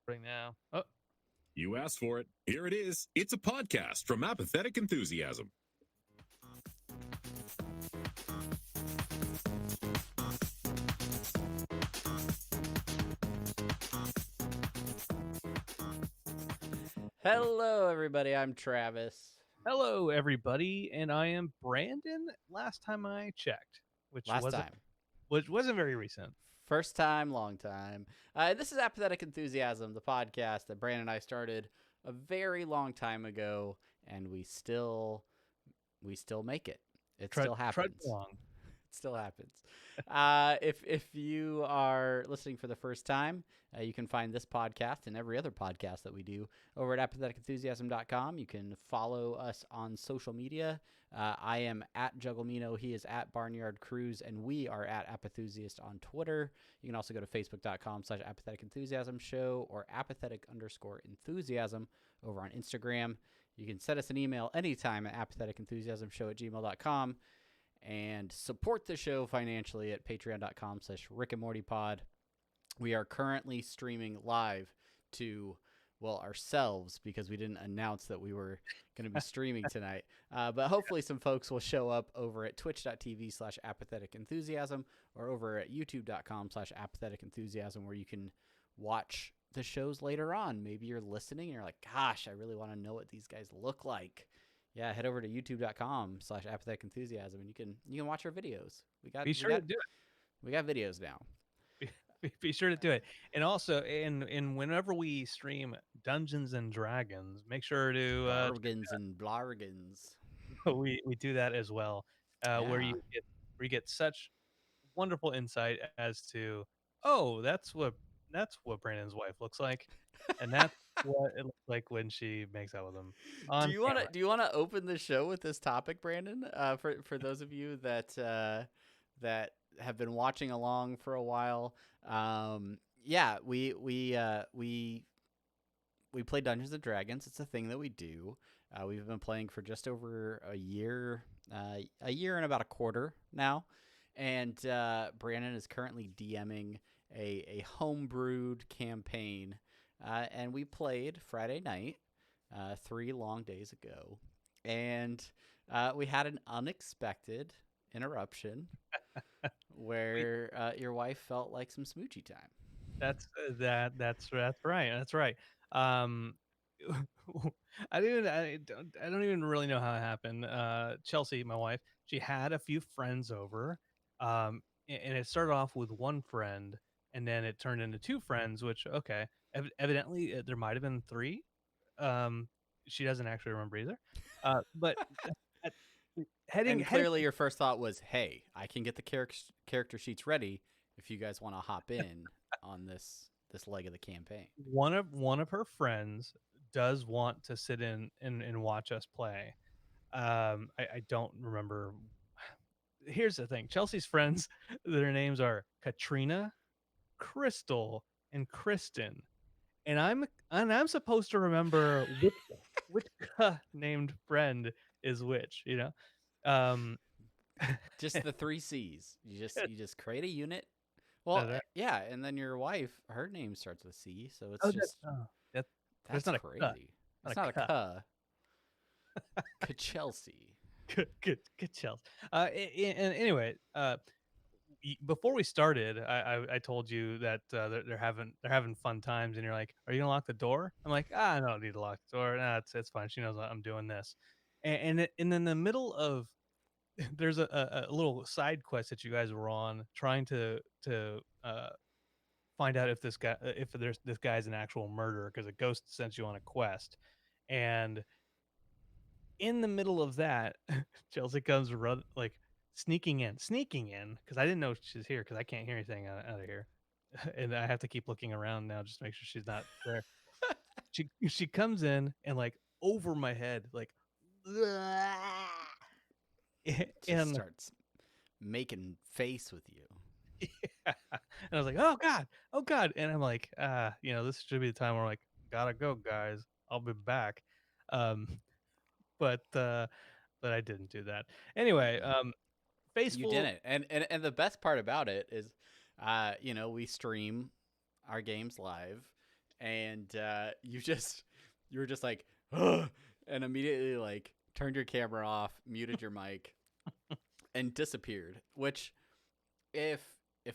Right now. Oh, You asked for it. Here it is. It's a podcast from Apathetic Enthusiasm. Hello, everybody. I'm Travis. hello everybody, and I am Brandon. Last time I checked, Last time. which wasn't very recent. First time, long time. This is Apathetic Enthusiasm, the podcast that Brandon and I started a very long time ago, and we still make it. It still Trudge happens. along. It still happens. If you are listening for the first time, you can find this podcast and every other podcast that we do over at apatheticenthusiasm.com. You can follow us on social media. I am at Jugglemino. He is at Barnyard Cruise, and we are at Apathusiast on Twitter. You can also go to facebook.com/apathetic enthusiasm show or apathetic_enthusiasm over on Instagram. You can send us an email anytime at apatheticenthusiasmshow@gmail.com and support the show financially at patreon.com/rickandmortypod. We are currently streaming live to, well, ourselves, because we didn't announce that we were going to be streaming tonight. But hopefully some folks will show up over at twitch.tv/apatheticenthusiasm or over at youtube.com/apatheticenthusiasm, where you can watch the shows later on. Maybe you're listening and you're like, gosh, I really want to know what these guys look like. Yeah, head over to youtube.com/apatheticenthusiasm and you can watch our videos. Be sure to do it. We got videos now. Be sure to do it. And also, in whenever we stream Dungeons and Dragons, make sure to Bargains and blargans. we do that as well, where Yeah. you get such wonderful insight as to, that's what Brandon's wife looks like, and that's what it looks like when she makes out with him on camera. Do you want to open the show with this topic, Brandon? For those of you that that have been watching along for a while, yeah, we play Dungeons and Dragons. It's a thing that we do. We've been playing for just over a year and about a quarter now. And Brandon is currently DMing a homebrewed campaign. And we played Friday night, 3 long days ago. And we had an unexpected interruption where your wife felt like some smoochy time. That's right. That's right. I don't even really know how it happened. Chelsea, my wife, she had a few friends over, and it started off with one friend, and then it turned into two friends. Which, okay, evidently there might have been three. She doesn't actually remember either. But uh, And clearly your first thought was, hey, I can get the character sheets ready if you guys want to hop in on this leg of the campaign. one of her friends does want to sit in and watch us play. I don't remember. Here's the thing: Chelsea's friends, their names are Katrina, Crystal, and Kristen, and I'm supposed to remember which named friend is which. Just the 3 C's. You just create a unit. Well, yeah, and then your wife, her name starts with C, so it's just that's not crazy. It's not a K. Chelsea. Good Chelsea. And anyway, before we started, I told you that they're having fun times, and you're like, "Are you gonna lock the door?" I'm like, no, I don't need to lock the door. Nah, it's fine. She knows I'm doing this. And in the middle of there's a little side quest that you guys were on, trying to find out if this guy's an actual murderer, because a ghost sent you on a quest. And in the middle of that, Chelsea comes sneaking in because I didn't know she's here, because I can't hear anything out of here. And I have to keep looking around now just to make sure she's not there. She comes in and, like, over my head, like, Just starts making face with you. yeah. And I was like, oh god, and I'm like, this should be the time where I'm like, gotta go, guys, I'll be back. But I didn't do that. Anyway, Faceful. You didn't, and the best part about it is, we stream our games live, and you were just like, ugh, and immediately like turned your camera off, muted your mic, and disappeared. Which if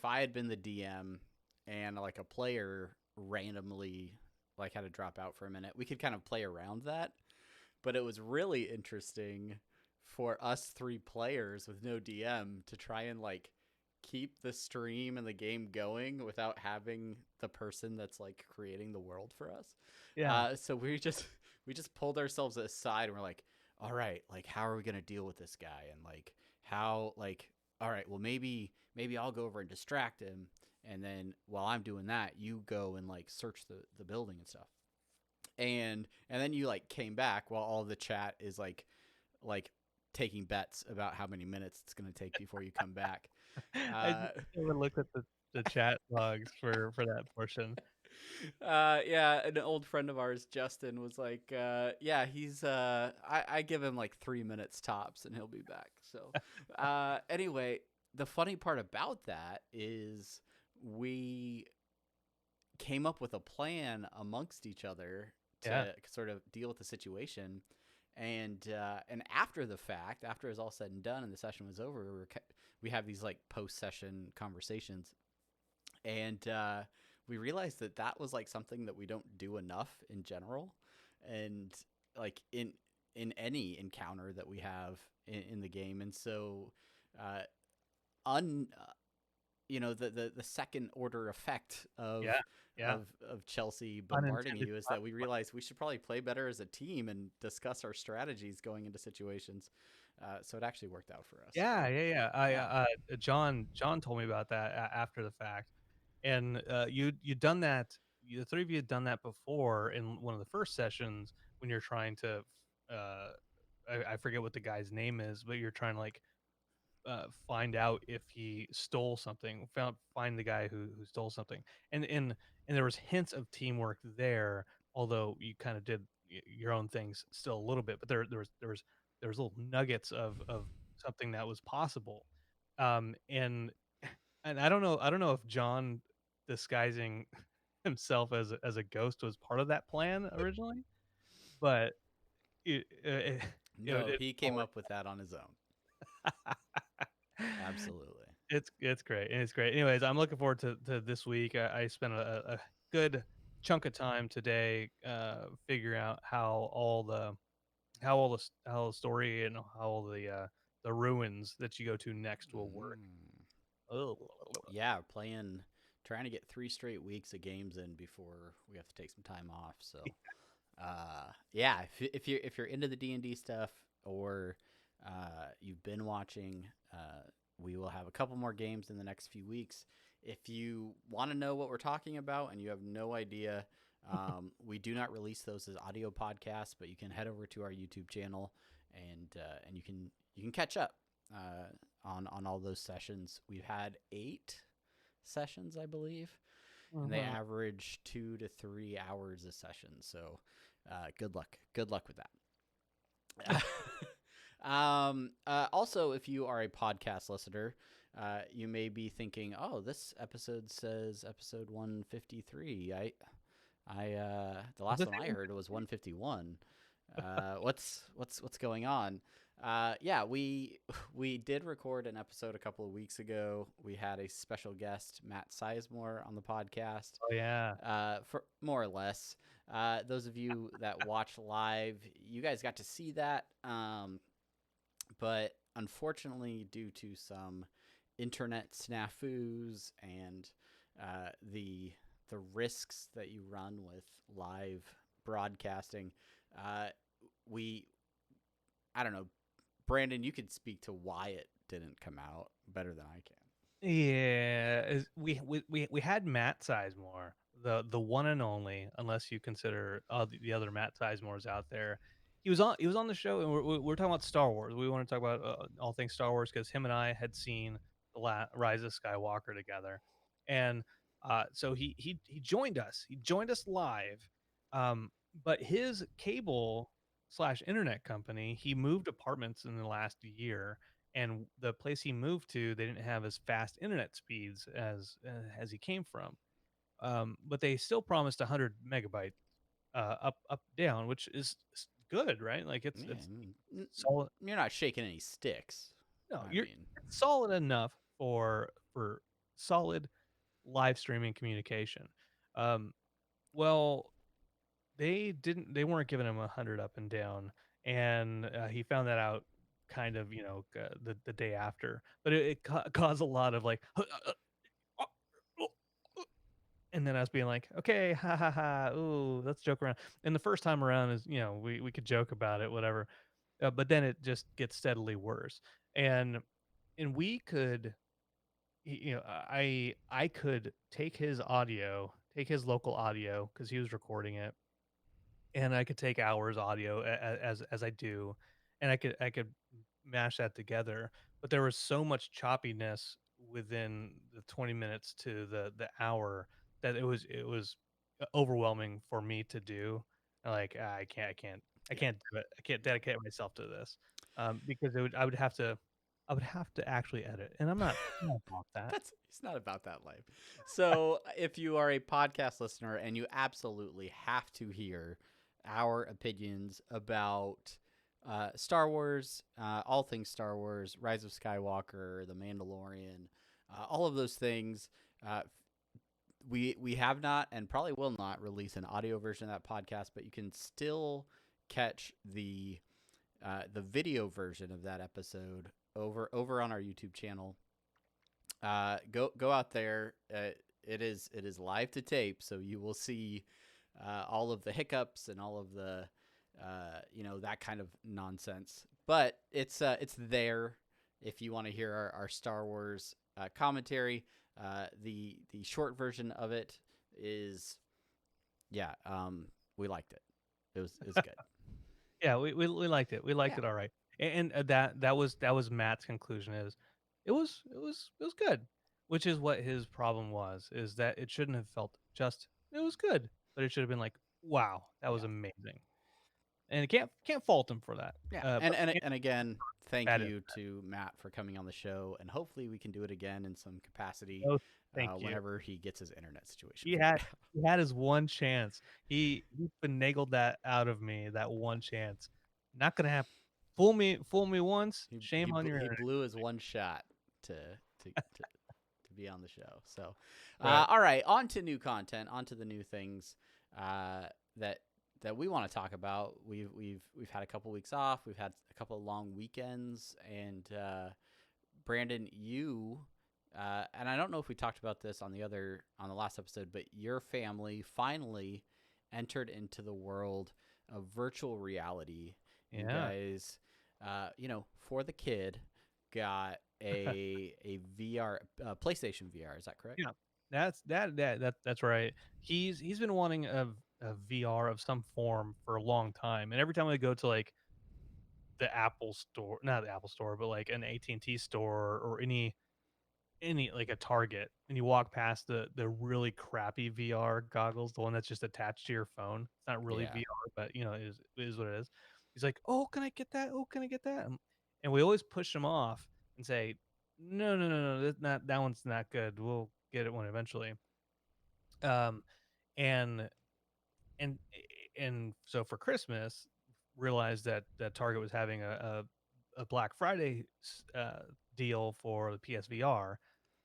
I had been the DM and like a player randomly like had to drop out for a minute, we could kind of play around that. But it was really interesting for us three players with no DM to try and like keep the stream and the game going without having the person that's like creating the world for us. Yeah. So we just pulled ourselves aside and we're like, all right, like how are we gonna deal with this guy? And like how like all right, well maybe I'll go over and distract him, and then while I'm doing that, you go and like search the building and stuff. And then you like came back while all the chat is like taking bets about how many minutes it's gonna take before you come back. I Uh, never looked at the chat logs for that portion. yeah, an old friend of ours, Justin, was like, yeah, he's I give him like 3 minutes tops and he'll be back. So anyway, the funny part about that is we came up with a plan amongst each other Yeah. to sort of deal with the situation. And after the fact, after it was all said and done and the session was over, we have these like post session conversations, and we realized that that was like something that we don't do enough in general, and like in any encounter that we have in the game. And so uh, un you know the second order effect Yeah. Yeah. of Chelsea bombarding Unintended you is that we consequence. realized we should probably play better as a team and discuss our strategies going into situations. So it actually worked out for us. Yeah, So yeah, yeah. I yeah. John told me about that after the fact, and you'd done that. The three of you had done that before in one of the first sessions when you're trying to. Uh, I forget what the guy's name is, but you're trying to like find out if he stole something, find the guy who stole something, and there was hints of teamwork there, although you kind of did your own things still a little bit, but there was little nuggets of something that was possible, and I don't know if John disguising himself as a ghost was part of that plan originally, but No, it he came all up with that on his own. Absolutely. It's great, and it's great. Anyways, I'm looking forward to this week. I spent a good chunk of time today figuring out how the story and how all the ruins that you go to next will work. Mm. Oh, Yeah, trying to get 3 straight weeks of games in before we have to take some time off. So yeah, if you're into the D&D stuff, or you've been watching, we will have a couple more games in the next few weeks. If you want to know what we're talking about and you have no idea, we do not release those as audio podcasts, but you can head over to our YouTube channel, and you can catch up on all those sessions. We've had 8 sessions, I believe, and they mhm. average 2 to 3 hours a session. So good luck with that. Also, if you are a podcast listener, you may be thinking, oh, this episode says episode 153. The Was last it one I heard was 151. What's going on? Yeah, we did record an episode a couple of weeks ago. We had a special guest, Matt Sizemore, on the podcast. Oh yeah. For more or less, those of you that watch live, you guys got to see that. But unfortunately, due to some internet snafus and the risks that you run with live broadcasting, uh, we I don't know, Brandon, you could speak to why it didn't come out better than I can. Yeah, we had Matt Sizemore, the one and only, unless you consider the other Matt Sizemores out there. He was on the show, and we're talking about Star Wars. We want to talk about all things Star Wars because him and I had seen Rise of Skywalker together, and so he joined us. He joined us live, um, but his cable slash internet company, he moved apartments in the last year, and the place he moved to, they didn't have as fast internet speeds as he came from. but they still promised 100 megabytes up down, which is good, right? Like Yeah, it's solid. you're not shaking any sticks. No, I you're mean, it's solid enough for solid live streaming communication. Um, well, they weren't giving him 100 up and down, and he found that out kind of the day after. But it caused a lot of like, and then us being like, okay, ha ha ha, ooh, let's joke around. And the first time around is we could joke about it, whatever. But then it just gets steadily worse, and we could I could take his audio, take his local audio because he was recording it, and I could take hours audio as I do, and I could mash that together. But there was so much choppiness within the 20 minutes to the hour that it was overwhelming for me to do. Like I yeah. can't do it. I can't dedicate myself to this because I would have to actually edit, and I'm not about that. That's It's not about that life. So, if you are a podcast listener and you absolutely have to hear our opinions about Star Wars, all things Star Wars, Rise of Skywalker, The Mandalorian, all of those things, uh, we have not and probably will not release an audio version of that podcast, but you can still catch the video version of that episode over on our YouTube channel. Go out there. It is live to tape, so you will see all of the hiccups and all of the that kind of nonsense. But it's there if you want to hear our Star Wars commentary. The short version of it is yeah. We liked it. It was good. Yeah, we liked it. We liked Yeah. it all right. And that was Matt's conclusion is it was good, which is what his problem was, is that it shouldn't have felt just it was good, but it should have been like, wow, that was Yeah. amazing. And can't fault him for that. Yeah, But can't and again, thank bad it. you to Matt for coming on the show, and hopefully we can do it again in some capacity Oh, thank you. whenever he gets his internet situation He figured had out. he had his one chance. He finagled that out of me, that one chance. Not gonna happen. Fool me once, shame on your He internet. blew his one shot to be on the show. So, Right. all right, on to new content, on to the new things uh, that that we want to talk about. We've had a couple weeks off. We've had a couple of long weekends, and Brandon, you and I don't know if we talked about this on the last episode, but your family finally entered into the world of virtual reality. You Yeah. guys, for the kid, got a VR PlayStation VR. Is that correct? Yeah. That's right. He's been wanting a VR of some form for a long time, and every time I go to, like, the Apple store, not the Apple store, but, like, an AT&T store or any like, a Target, and you walk past the really crappy VR goggles, the one that's just attached to your phone. It's not really Yeah. VR, but, it is what it is. He's like, "Oh, can I get that? Oh, can I get that?" And we always push him off and say, "No, no, no, no, that one's not good. We'll get it one eventually." Um, and and and so for Christmas, realized that Target was having a Black Friday deal for the PSVR.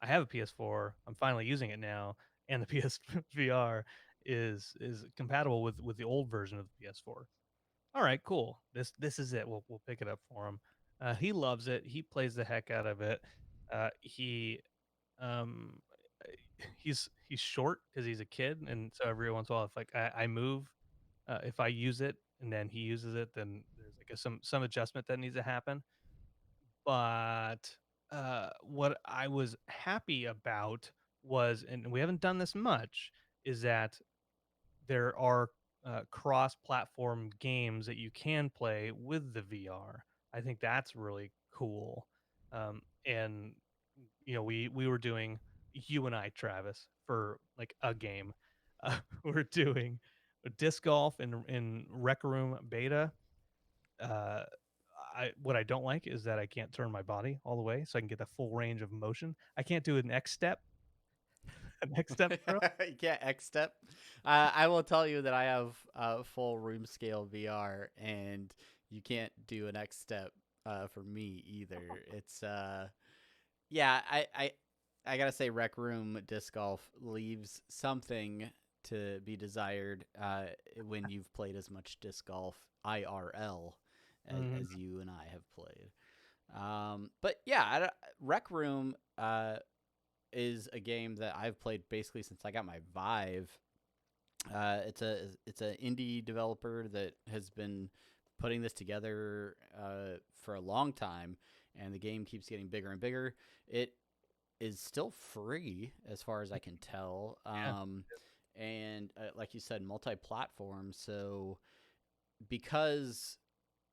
I have a PS4. I'm finally using it now, and the PSVR is compatible with the old version of the PS4. All right, cool. This is it. We'll pick it up for him. He loves it. He plays the heck out of it. He um he's short because he's a kid, and so every once in a while, if like I move, if I use it and then he uses it, then there's like some adjustment that needs to happen. But what I was happy about was, and we haven't done this much, is that there are cross-platform games that you can play with the VR. I think that's really cool. And we were doing, you and I, Travis, for like a game. We're doing disc golf in Rec Room beta. Uh, what I don't like is that I can't turn my body all the way so I can get the full range of motion. I can't do an X step Next step, bro. You can't X step. I will tell you that I have full room scale VR, and you can't do an X step for me either. It's yeah, I gotta say, Rec Room Disc Golf leaves something to be desired when you've played as much disc golf IRL Mhm. as you and I have played. But yeah, Rec Room is a game that I've played basically since I got my Vive. It's an indie developer that has been putting this together for a long time, and the game keeps getting bigger and bigger. It is still free as far as I can tell, Yeah. and like you said, multi-platform. So because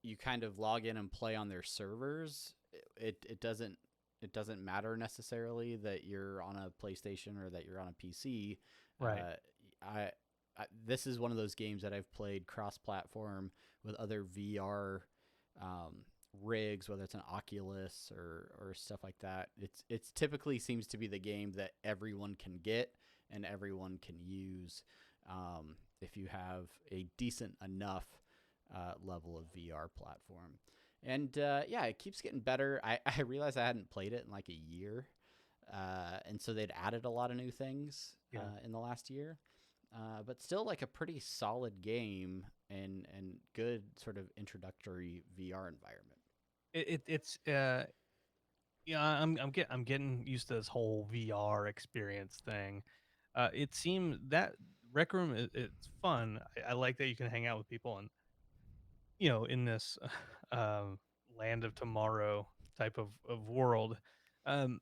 you kind of log in and play on their servers, it doesn't matter necessarily that you're on a PlayStation or that you're on a PC. Right. I, this is one of those games that I've played cross-platform with other VR rigs, whether it's an Oculus or stuff like that. It's typically seems to be the game that everyone can get and everyone can use if you have a decent enough level of VR platform. And yeah, it keeps getting better. I realized I hadn't played it in like a year. And so they'd added a lot of new things Yeah. in the last year. But still like a pretty solid game and good sort of introductory VR environment. It's yeah, I'm getting used to this whole VR experience thing. It seemed that Rec Room it's fun. I like that you can hang out with people and in this um, land of tomorrow type of world. Um,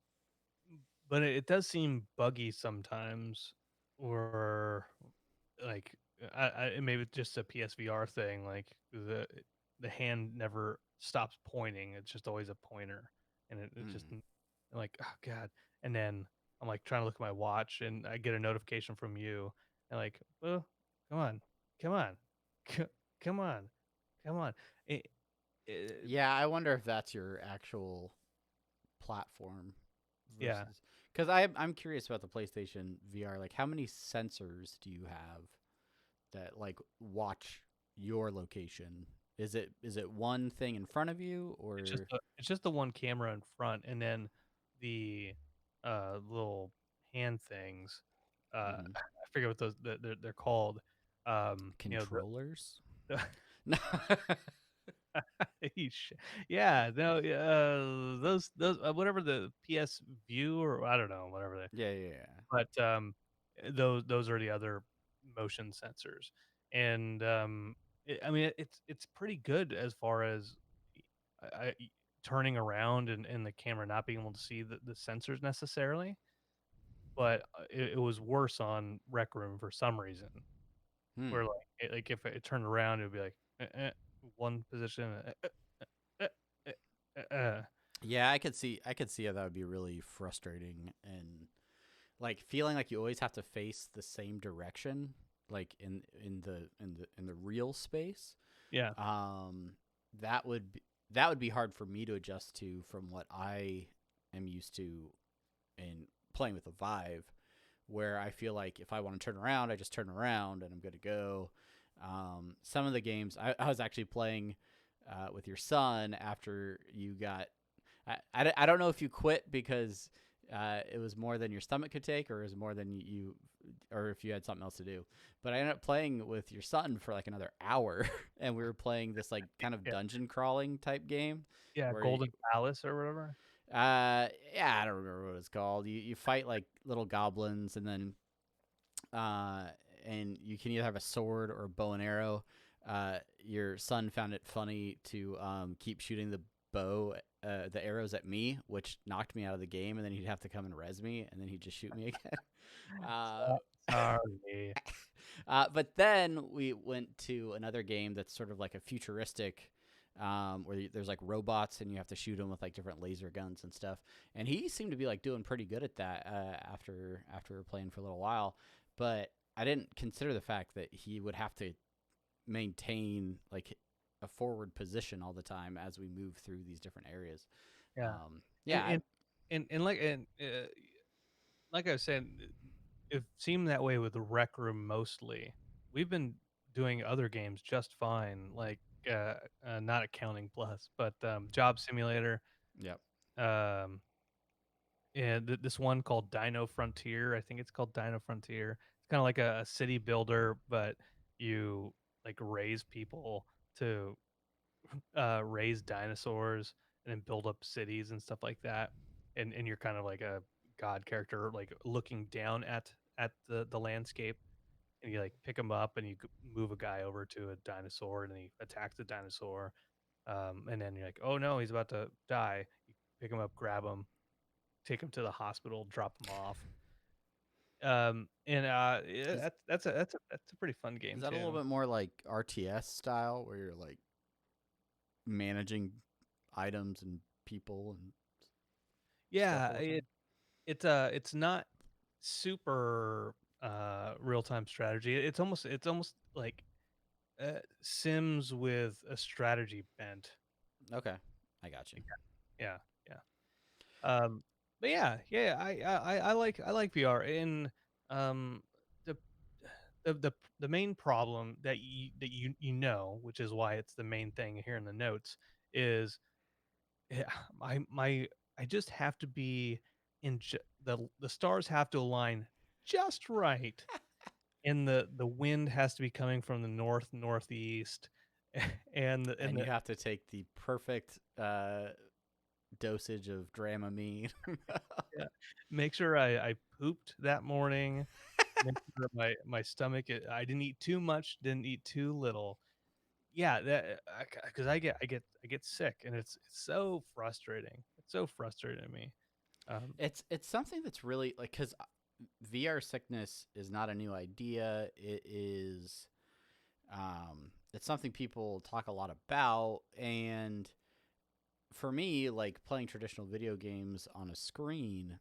but it does seem buggy sometimes, or like maybe it's just a PSVR thing. Like the hand never stops pointing; it's just always a pointer, and it just Hmm. like oh god. And then I'm like trying to look at my watch, and I get a notification from you, and like, well, come on, come on, c- come on, come on. It, it, Yeah, I wonder if that's your actual platform yeah, versus because I'm curious about the PlayStation VR. Like, how many sensors do you have that like watch your location? Is it one thing in front of you or? it's just the one camera in front, and then the little hand things. Mhm. I forget what they're called. Controllers? The No. Yeesh. Yeah, no, yeah, those whatever the PS View or I don't know, whatever they. Yeah, yeah, yeah. But those are the other motion sensors, and I mean it's pretty good as far as turning around and the camera not being able to see the sensors necessarily. But it was worse on Rec Room for some reason, Hmm. where like if it turned around, it would be like one position. Uh, uh, Yeah, I could see how that would be really frustrating and like feeling like you always have to face the same direction like in the real space. yeah, Um that would be hard for me to adjust to from what I am used to in playing with the Vive, where I feel like if I want to turn around, I just turn around and I'm good to go. Some of the games I was actually playing with your son after you got. I don't know if you quit because it was more than your stomach could take, or it was more than you, or if you had something else to do. But I ended up playing with your son for like another hour, and we were playing this like kind of yeah, dungeon crawling type game yeah, where Golden Palace or whatever. yeah, I don't remember what it's called. You fight like little goblins, and then uh, and you can either have a sword or a bow and arrow. Your son found it funny to keep shooting the arrows at me, which knocked me out of the game, and then he'd have to come and res me, and then he'd just shoot me again. uh, Sorry. but then we went to another game that's sort of like a futuristic, where there's like robots and you have to shoot them with like different laser guns and stuff. And he seemed to be like doing pretty good at that after we were playing for a little while. But I didn't consider the fact that he would have to maintain like a forward position all the time as we move through these different areas. Yeah. Yeah, And and like I was saying, it seemed that way with the Rec Room mostly. We've been doing other games just fine, like, not accounting plus, but, Job Simulator, Yep. um, and this one called Dino Frontier, I think it's called Dino Frontier. It's kinda like a city builder, but you, like, raise people to, raise dinosaurs and then build up cities and stuff like that, and you're kind of like a god character, like, looking down at the landscape, and you, like, pick him up, and you move a guy over to a dinosaur, and then he attacks the dinosaur, and then you're like, "Oh, no, he's about to die." You pick him up, grab him, take him to the hospital, drop him off. Yeah, Is that's a pretty fun is game that a little too. bit more like RTS style, where you're like managing items and people and stuff Yeah, all the time? it's not super, real-time strategy. It's almost like, Sims with a strategy bent. Okay, I got you. Yeah, yeah. Um, but yeah, I like VR, and, um, the the main problem which is why it's the main thing here in the notes, is, yeah, my I just have to be in ju the stars have to align just right, and the wind has to be coming from the northeast, and And you the have to take the perfect dosage of Dramamine. yeah, make sure I pooped that morning, make sure my stomach I didn't eat too much, didn't eat too little. Yeah, that because I get sick, and it's so frustrating. It's so frustrating to me. Um, It's something that's really like, because VR sickness is not a new idea. It is it's something people talk a lot about, and for me, like playing traditional video games on a screen,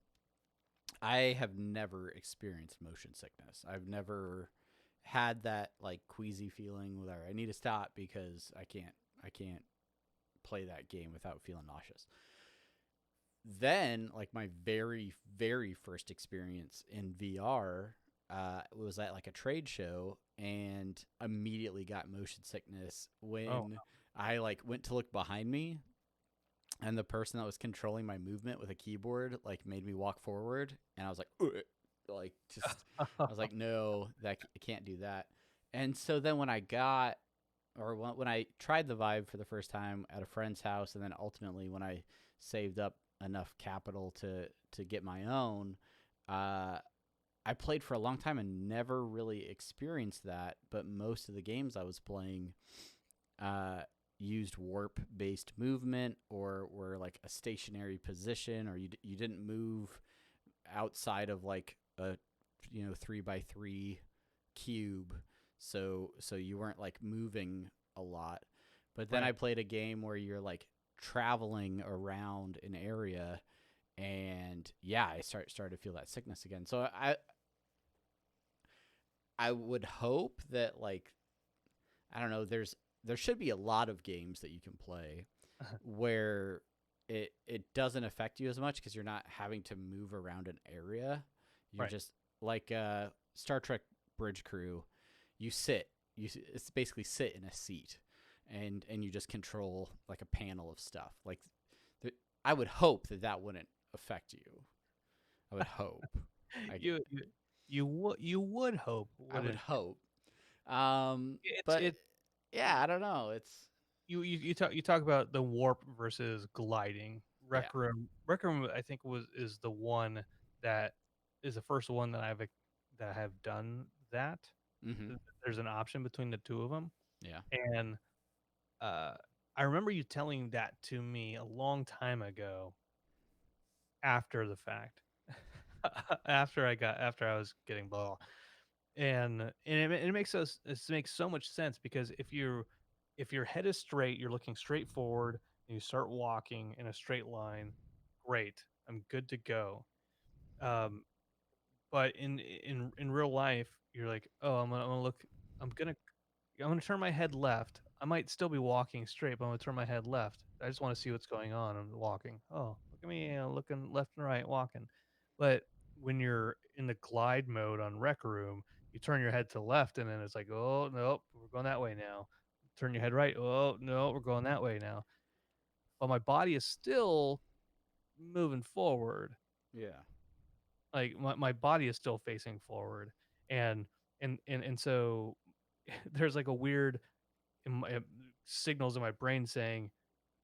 I have never experienced motion sickness. I've never had that like queasy feeling where I need to stop because I can't play that game without feeling nauseous. Then, like, my very first experience in VR was at like a trade show, and immediately got motion sickness oh, when I like went to look behind me, and the person that was controlling my movement with a keyboard like made me walk forward, and I was like, "Ugh," like just I was like, no, I can't do that. And so then when I tried the Vive for the first time at a friend's house, and then ultimately when I saved up enough capital to get my own, uh, I played for a long time and never really experienced that. But most of the games I was playing uh, used warp based movement, or were like a stationary position, or you didn't move outside of like a 3x3 cube, so you weren't like moving a lot. But then right. I played a game where you're like traveling around an area, and yeah, I started to feel that sickness again. So I would hope that, like, I don't know, there should be a lot of games that you can play where it doesn't affect you as much, because you're not having to move around an area. You're Right. just like Star Trek Bridge Crew. You sit. It's basically sit in a seat, and you just control like a panel of stuff. Like, I would hope that wouldn't affect you. I would hope. I You you you would hope, I would wouldn't you? hope. It's But it yeah, I don't know. It's you talk about the warp versus gliding. yeah. Rec Room I think is the one that is the first one that I have done that. Mm-hmm. There's an option between the two of them, Yeah. and, uh, I remember you telling that to me a long time ago after the fact. After I was getting blah. And it makes so much sense, because if your head is straight, you're looking straight forward, and you start walking in a straight line, great, I'm good to go. Um, but in real life, you're like, oh, I'm gonna I'm gonna turn my head left. I might still be walking straight, but I'm gonna turn my head left. I just want to see what's going on. I'm walking. Oh, look at me, looking left and right, walking. But when you're in the glide mode on Rec Room, you turn your head to the left, and then it's like, oh nope, we're going that way now. Turn your head right. Oh no, we're going that way now. But my body is still moving forward. Yeah. Like my body is still facing forward, and and so there's like a weird in signals in my brain saying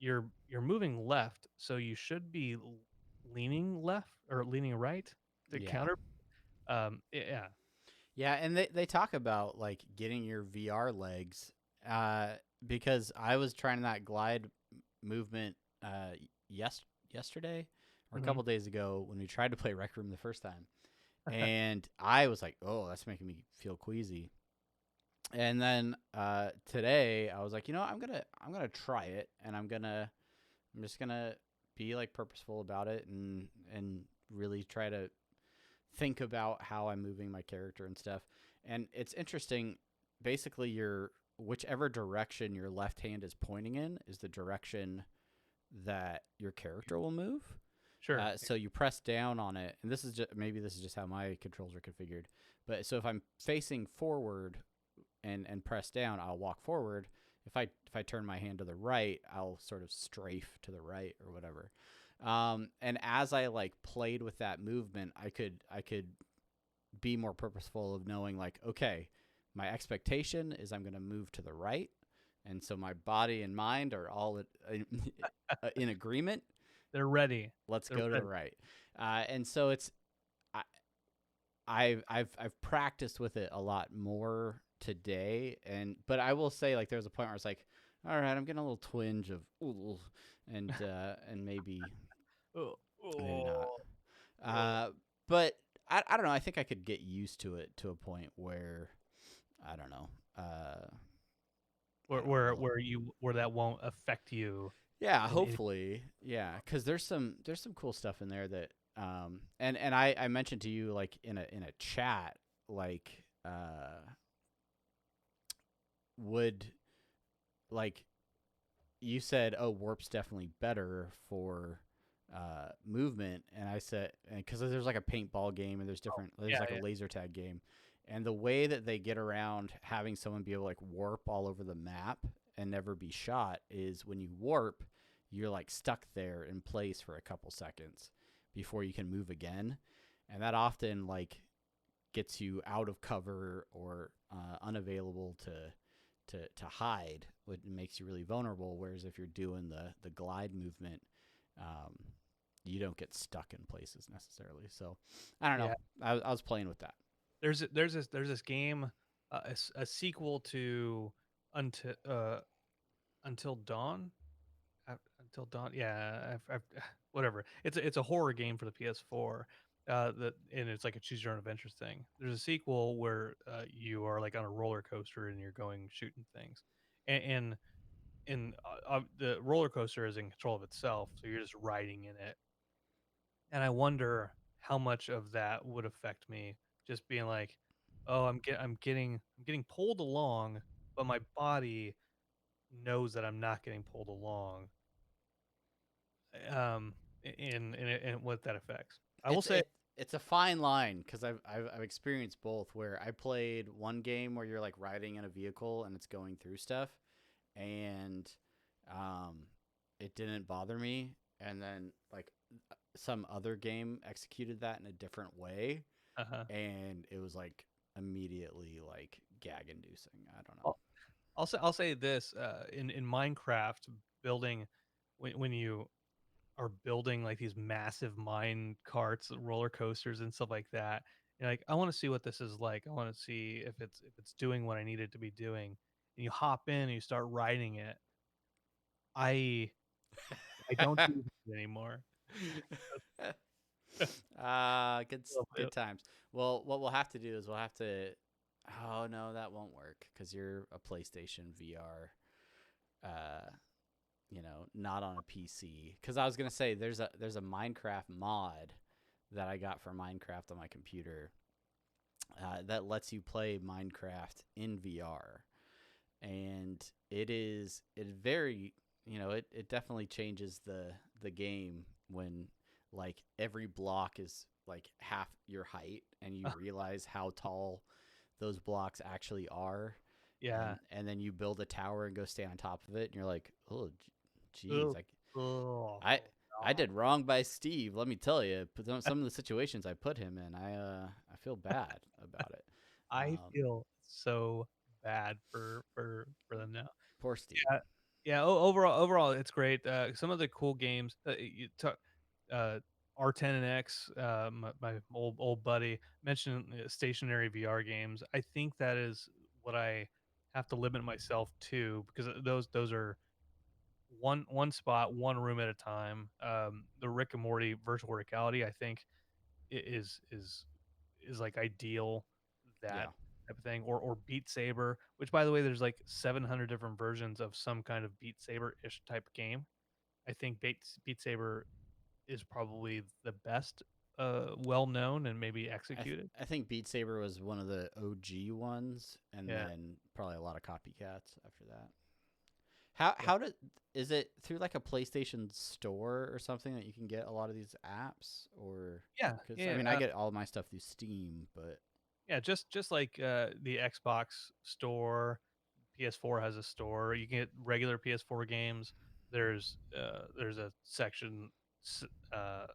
you're moving left, so you should be leaning left or leaning right to Yeah. counter. Yeah, Yeah, and they talk about like getting your VR legs, uh, because I was trying that glide movement yesterday or a hmm couple days ago when we tried to play Rec Room the first time, and I was like, oh, that's making me feel queasy. And then today I was like, I'm gonna try it, and I'm just gonna be like purposeful about it and really try to think about how I'm moving my character and stuff. And it's interesting. Basically, your whichever direction your left hand is pointing in is the direction that your character will move. sure. So you press down on it, and maybe this is just how my controls are configured. But so if I'm facing forward and press down, I'll walk forward. If I turn my hand to the right, I'll sort of strafe to the right or whatever. And as I like played with that movement, I could be more purposeful of knowing like, okay, my expectation is I'm going to move to the right, and so my body and mind are all in agreement. They're ready. Let's They're go to the ready. right. And so it's I, I've practiced with it a lot more today, but I will say like there was a point where it's like, all right, I'm getting a little twinge of ooh, and Oh, maybe not. oh, oh. Uh, but I don't know. I think I could get used to it to a point where I don't know. I Where don't know. where that won't affect you Yeah, in any. hopefully. Yeah, because there's some cool stuff in there that and I mentioned to you like in a chat like would like you said, oh, warp's definitely better for movement, and I said because there's like a paintball game and there's Yeah, like a yeah. laser tag game, and the way that they get around having someone be able to like warp all over the map and never be shot is when you warp, you're like stuck there in place for a couple seconds before you can move again, and that often like gets you out of cover or unavailable to hide, what makes you really vulnerable. Whereas if you're doing the glide movement, um, you don't get stuck in places necessarily. So I don't know. Yeah. I was playing with that. There's this game, a sequel to until until dawn. Until dawn. Yeah, whatever. It's a horror game for the PS4. That and it's like a choose your own adventures thing. There's a sequel where you are like on a roller coaster and you're going shooting things, and the roller coaster is in control of itself, so you're just riding in it. And I wonder how much of that would affect me, just being like, oh, I'm getting pulled along, but my body knows that I'm not getting pulled along. Um, and what that affects. I will It's say, it it's a fine line because I've experienced both. Where I played one game where you're like riding in a vehicle and it's going through stuff, and um, it didn't bother me. And then like some other game executed that in a different way, uh and it was like immediately like gag inducing. I don't know. I'll, I'll say this, in Minecraft, building when you are building like these massive mine carts, roller coasters, and stuff like that. You're like, I want to see what this is like. I want to see if it's doing what I need it to be doing. And you hop in and you start riding it. I I don't do that anymore. Good times. Well, what we'll have to do is we'll have to. Oh no, that won't work because you're a PlayStation VR. Not on a PC. Because I was gonna say there's a Minecraft mod that I got for Minecraft on my computer that lets you play Minecraft in VR, and it very it definitely changes the game when like every block is like half your height, and you realize how tall those blocks actually are, Yeah. and then you build a tower and go stay on top of it, and you're like, oh, geez, Ugh. Oh, I I God. did wrong by Steve. Let me tell you, but some of the situations I put him in, I feel bad about it. I feel so bad for them now. Poor Steve. Yeah, yeah. Overall, it's great. Some of the cool games. You talk, uh, R10 and X. My old buddy mentioned stationary VR games. I think that is what I have to limit myself to because those are one spot, one room at a time. The Rick and Morty virtual reality, I think, is like ideal that Yeah. type of thing, or Beat Saber, which by the way, there's like 700 different versions of some kind of Beat Saber ish type game. I think Beat Saber is probably the best, well known and maybe executed. I think Beat Saber was one of the OG ones, and Yeah, then probably a lot of copycats after that. yeah, How did is it through like a PlayStation Store or something that you can get a lot of these apps, or yeah, because I yeah. mean I get all my stuff through Steam, but Yeah, just like the Xbox store, PS4 has a store. You can get regular PS4 games. There's a section s- uh,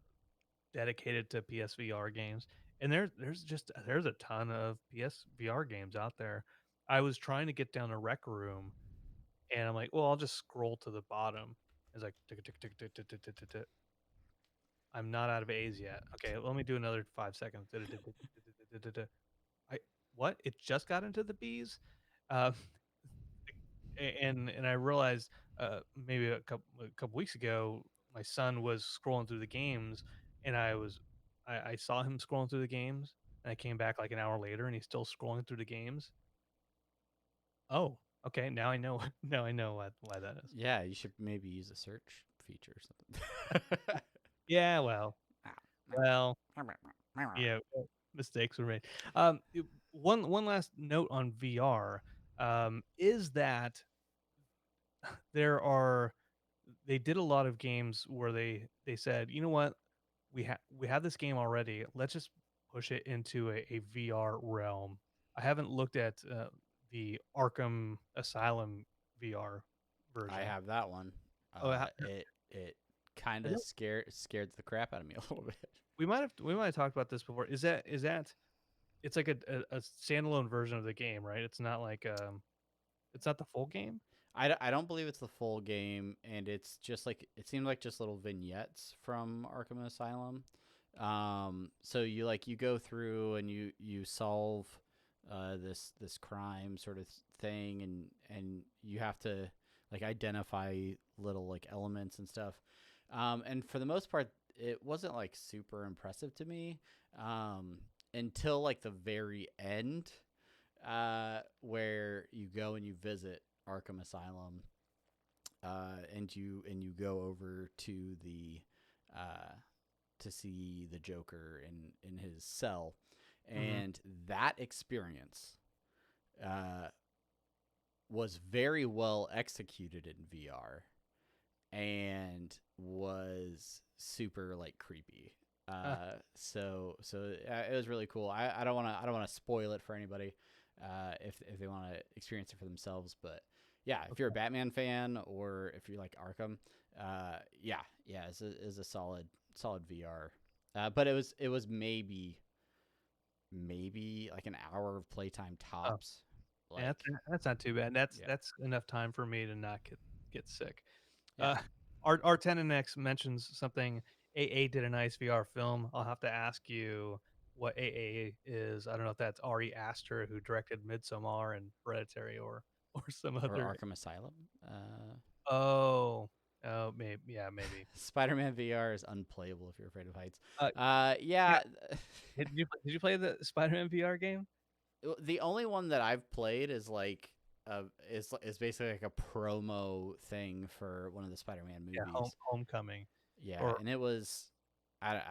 dedicated to PSVR games, and there's a ton of PSVR games out there. I was trying to get down a Rec Room, and I'm like, well, I'll just scroll to the bottom. It's like tick tick tick tick tick tick tick tick. Tick. I'm not out of A's yet. Okay, let me do another 5 seconds. Tick, tick, tick, tick, tick, tick, tick, tick. I what? It just got into the B's, uh, and I realized maybe a couple weeks ago, my son was scrolling through the games, and I saw him scrolling through the games, and I came back like an hour later, and he's still scrolling through the games. Oh, okay, now I know now I know why that is. yeah, you should maybe use a search feature or something. Yeah, well, yeah, mistakes were made. One last note on VR is that there are they did a lot of games where they said, you know what, we have this game already. Let's just push it into a VR realm. I haven't looked at the Arkham Asylum VR I version. have that one. Oh, It kind I of don't, scared the crap out of me a little bit. we might have talked about this before. Is that it's like a standalone version of the game, right? It's not like it's not the full game. I don't believe it's the full game, and it's just like it seemed like just little vignettes from Arkham Asylum. So you go through and you solve this crime sort of thing, and you have to like identify little like elements and stuff. And for the most part, it wasn't like super impressive to me until like the very end, where you go and you visit Arkham Asylum, and you go over to the uh, to see the Joker in his cell, Hmm. and that experience uh, was very well executed in VR and was super like creepy. It was really cool. I don't want to spoil it for anybody if they want to experience it for themselves. But yeah, if you're a Okay. Batman fan or if you like Arkham, yeah, is a solid VR. But it was maybe like an hour of playtime Oh, tops. yeah, Like that's not too bad. That's yeah, that's enough time for me to not get sick. yeah. Uh, our 10 and X mentions something. AA did a nice VR film. I'll have to ask you what AA is. I don't know if that's Ari Aster who directed Midsommar and Hereditary, or some Or other. Arkham Asylum. Oh, oh, maybe, yeah, maybe. Spider-Man VR is unplayable if you're afraid of heights. Uh, yeah. Yeah. Did you play the Spider-Man VR game? The only one that I've played is like is basically like a promo thing for one of the Spider-Man Yeah, movies. Homecoming, Yeah, or and it was I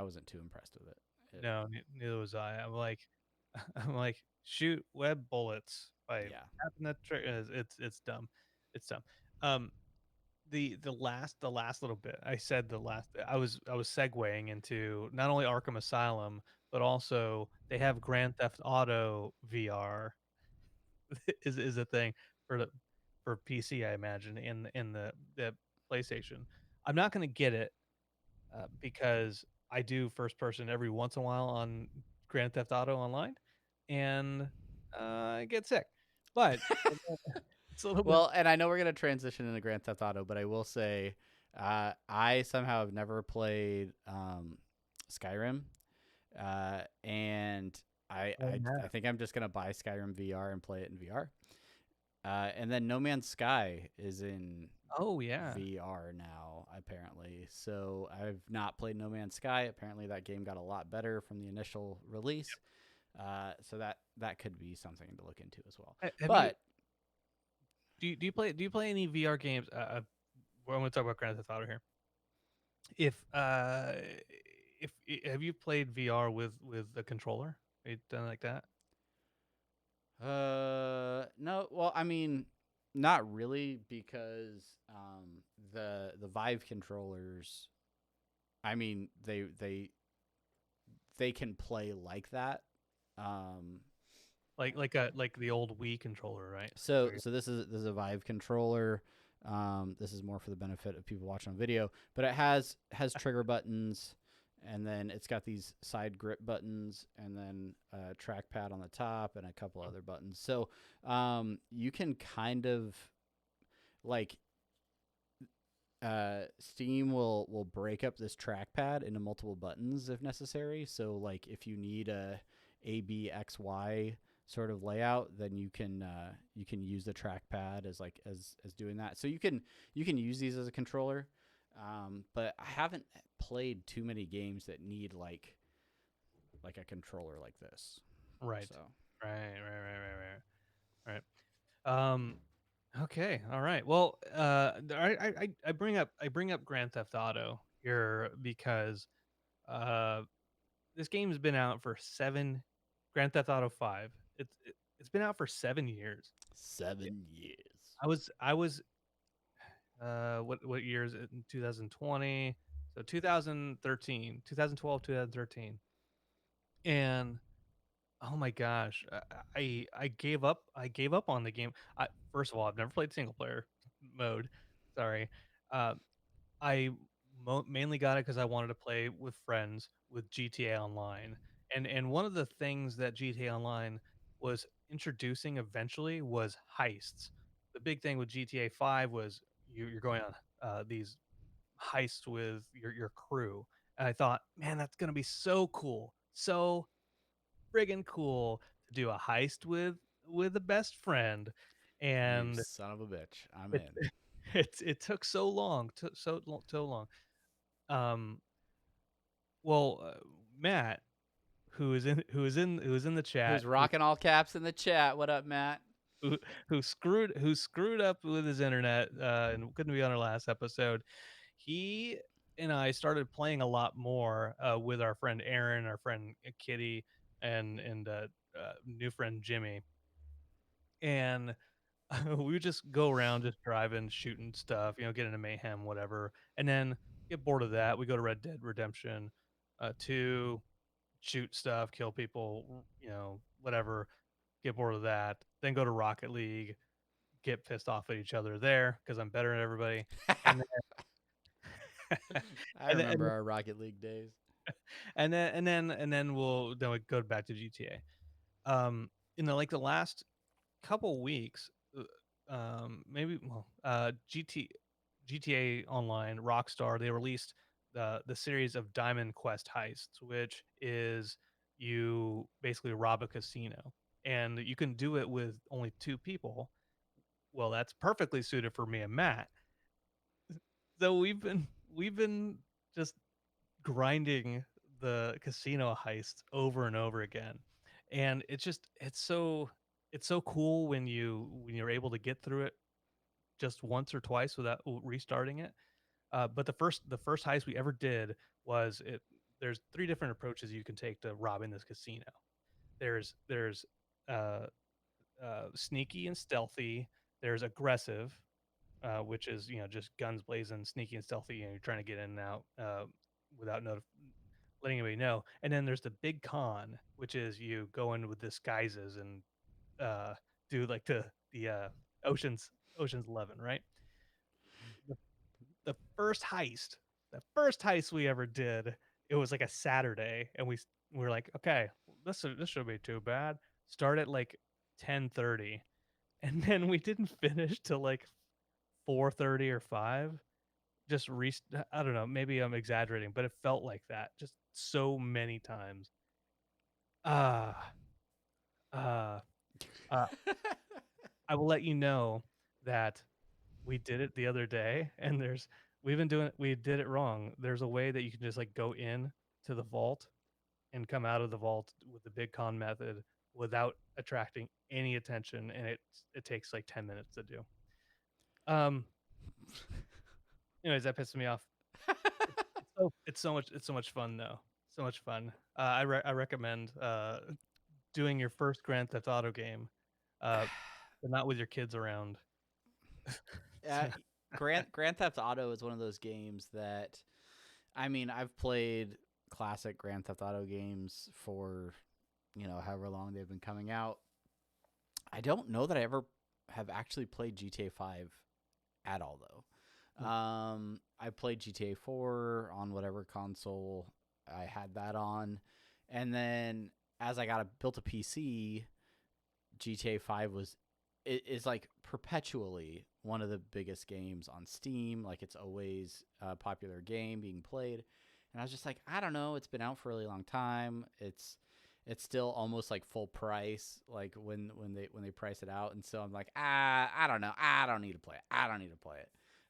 wasn't too impressed with it. no, neither was I. I'm like, I'm like, shoot web bullets by Yeah. tapping that trigger. It's dumb. It's dumb. Um, the last little bit. I said the last bit. I was segueing into not only Arkham Asylum, but also they have Grand Theft Auto VR is a thing for the for PC, I imagine, in the PlayStation. I'm not gonna get it, because I do first person every once in a while on Grand Theft Auto Online, and, I get sick. But it's a little bit. Well, and I know we're gonna transition into Grand Theft Auto, but I will say, I somehow have never played Skyrim, and Oh, I man. think I'm just gonna buy Skyrim VR and play it in VR. And then No Man's Sky is in Oh, yeah. VR now, apparently. So I've not played No Man's Sky. Apparently, that game got a lot better from the initial release. So that could be something to look into as well. Have you But do you play any VR games? Well, I'm gonna talk about Grand Theft Auto here. If, have you played VR with a controller? Have you done like that? no, well, I mean, not really because the Vive controllers, I mean, they can play like that. Um, Like the old Wii controller, right? so this is a Vive controller. This is more for the benefit of people watching on video, but it has trigger buttons, and then it's got these side grip buttons, and then a trackpad on the top, and a couple other buttons. So you can kind of like Steam will break up this trackpad into multiple buttons if necessary. So like if you need a B X Y sort of layout, then you can use the trackpad as like as doing that. So you can use these as a controller. But I haven't played too many games that need like a controller like this. Right. So Right. Okay. All right. Well, I bring up Grand Theft Auto here because uh this game has been out for 7. Grand Theft Auto 5. It's been out for 7 years. Yeah. 7 years. I was what year is it? In 2020. So 2013, 2012, 2013. And oh my gosh, I gave up. I gave up on the game. First of all, I've never played single player mode. Sorry. Uh, I mainly got it because I wanted to play with friends with GTA Online, and one of the things that GTA Online was introducing eventually was heists. The big thing with GTA 5 was you're going on these heists with your crew, and I thought, man, that's gonna be so cool, so friggin' cool to do a heist with a best friend, You and son of a bitch. I'm it in. it took so long, so long. Um, well, Matt, who is in the chat, Who's rocking all caps in the chat? What up, Matt? who who screwed up with his internet, and couldn't be on our last episode. He and I started playing a lot more, with our friend Aaron, our friend, Kitty, and new friend Jimmy, and we would just go around just driving, shooting stuff, get into mayhem, whatever, and then get bored of that. We go to Red Dead Redemption 2, shoot stuff, kill people, whatever, get bored of that. Then go to Rocket League, get pissed off at each other there because I'm better than everybody. And then, I and then, remember our Rocket League days. and then we go back to GTA. In the last couple weeks, maybe, well, GTA Online, Rockstar, they released the series of Diamond Quest heists, which is you basically rob a casino, and you can do it with only 2 people. Well, that's perfectly suited for me and Matt. So we've been just grinding the casino heist over and over again, and it's so cool when you're able to get through it just once or twice without restarting it. But the first heist we ever did was it. There's 3 different approaches you can take to robbing this casino. There's uh, sneaky and stealthy. There's aggressive, which is just guns blazing, sneaky and stealthy, and you're trying to get in and out without letting anybody know. And then there's the big con, which is you go in with disguises and uh, do like the Ocean's Ocean's 11, right? The, the first heist we ever did, it was like a Saturday, and we were like, okay, this shouldn't be too bad. Start at like 10:30, and then we didn't finish till like 4:30 or 5. Just I don't know, maybe I'm exaggerating, but it felt like that just so many times. Ah, uh, uh, I will let you know that we did it the other day, and we did it wrong. There's a way that you can just like go in to the vault and come out of the vault with the big con method without attracting any attention, and it takes like 10 minutes to do. Um, anyways, that pisses me off. It's so much fun though. So much fun. I recommend doing your first Grand Theft Auto game, but not with your kids around. uh, Grand Theft Auto is one of those games that, I mean, I've played classic Grand Theft Auto games for, however long they've been coming out. I don't know that I ever have actually played GTA 5 at all, though. Hmm. I played GTA 4 on whatever console I had that on. And then as I built a PC, GTA 5 is like perpetually one of the biggest games on Steam. Like, it's always a popular game being played. And I was just like, I don't know, it's been out for a really long time. It's still almost like full price, like when they price it out. And so I'm like, I don't know, I don't need to play it. I don't need to play it.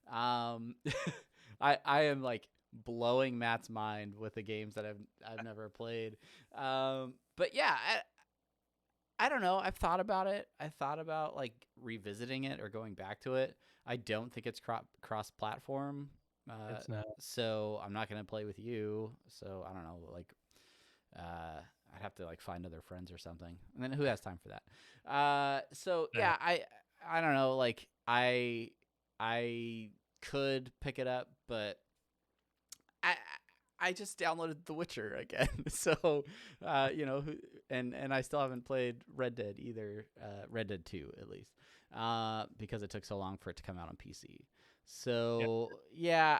I am like blowing Matt's mind with the games that I've never played. But yeah, I don't know. I've thought about it. I thought about like revisiting it or going back to it. I don't think it's cross platform. It's not. So I'm not gonna play with you. So I don't know. Like, I'd have to like find other friends or something. And then who has time for that? So Yeah. yeah, I don't know. Like, I could pick it up, but I I just downloaded The Witcher again. So and I still haven't played Red Dead either. Red Dead 2 at least. Because it took so long for it to come out on PC. Yeah. So yeah,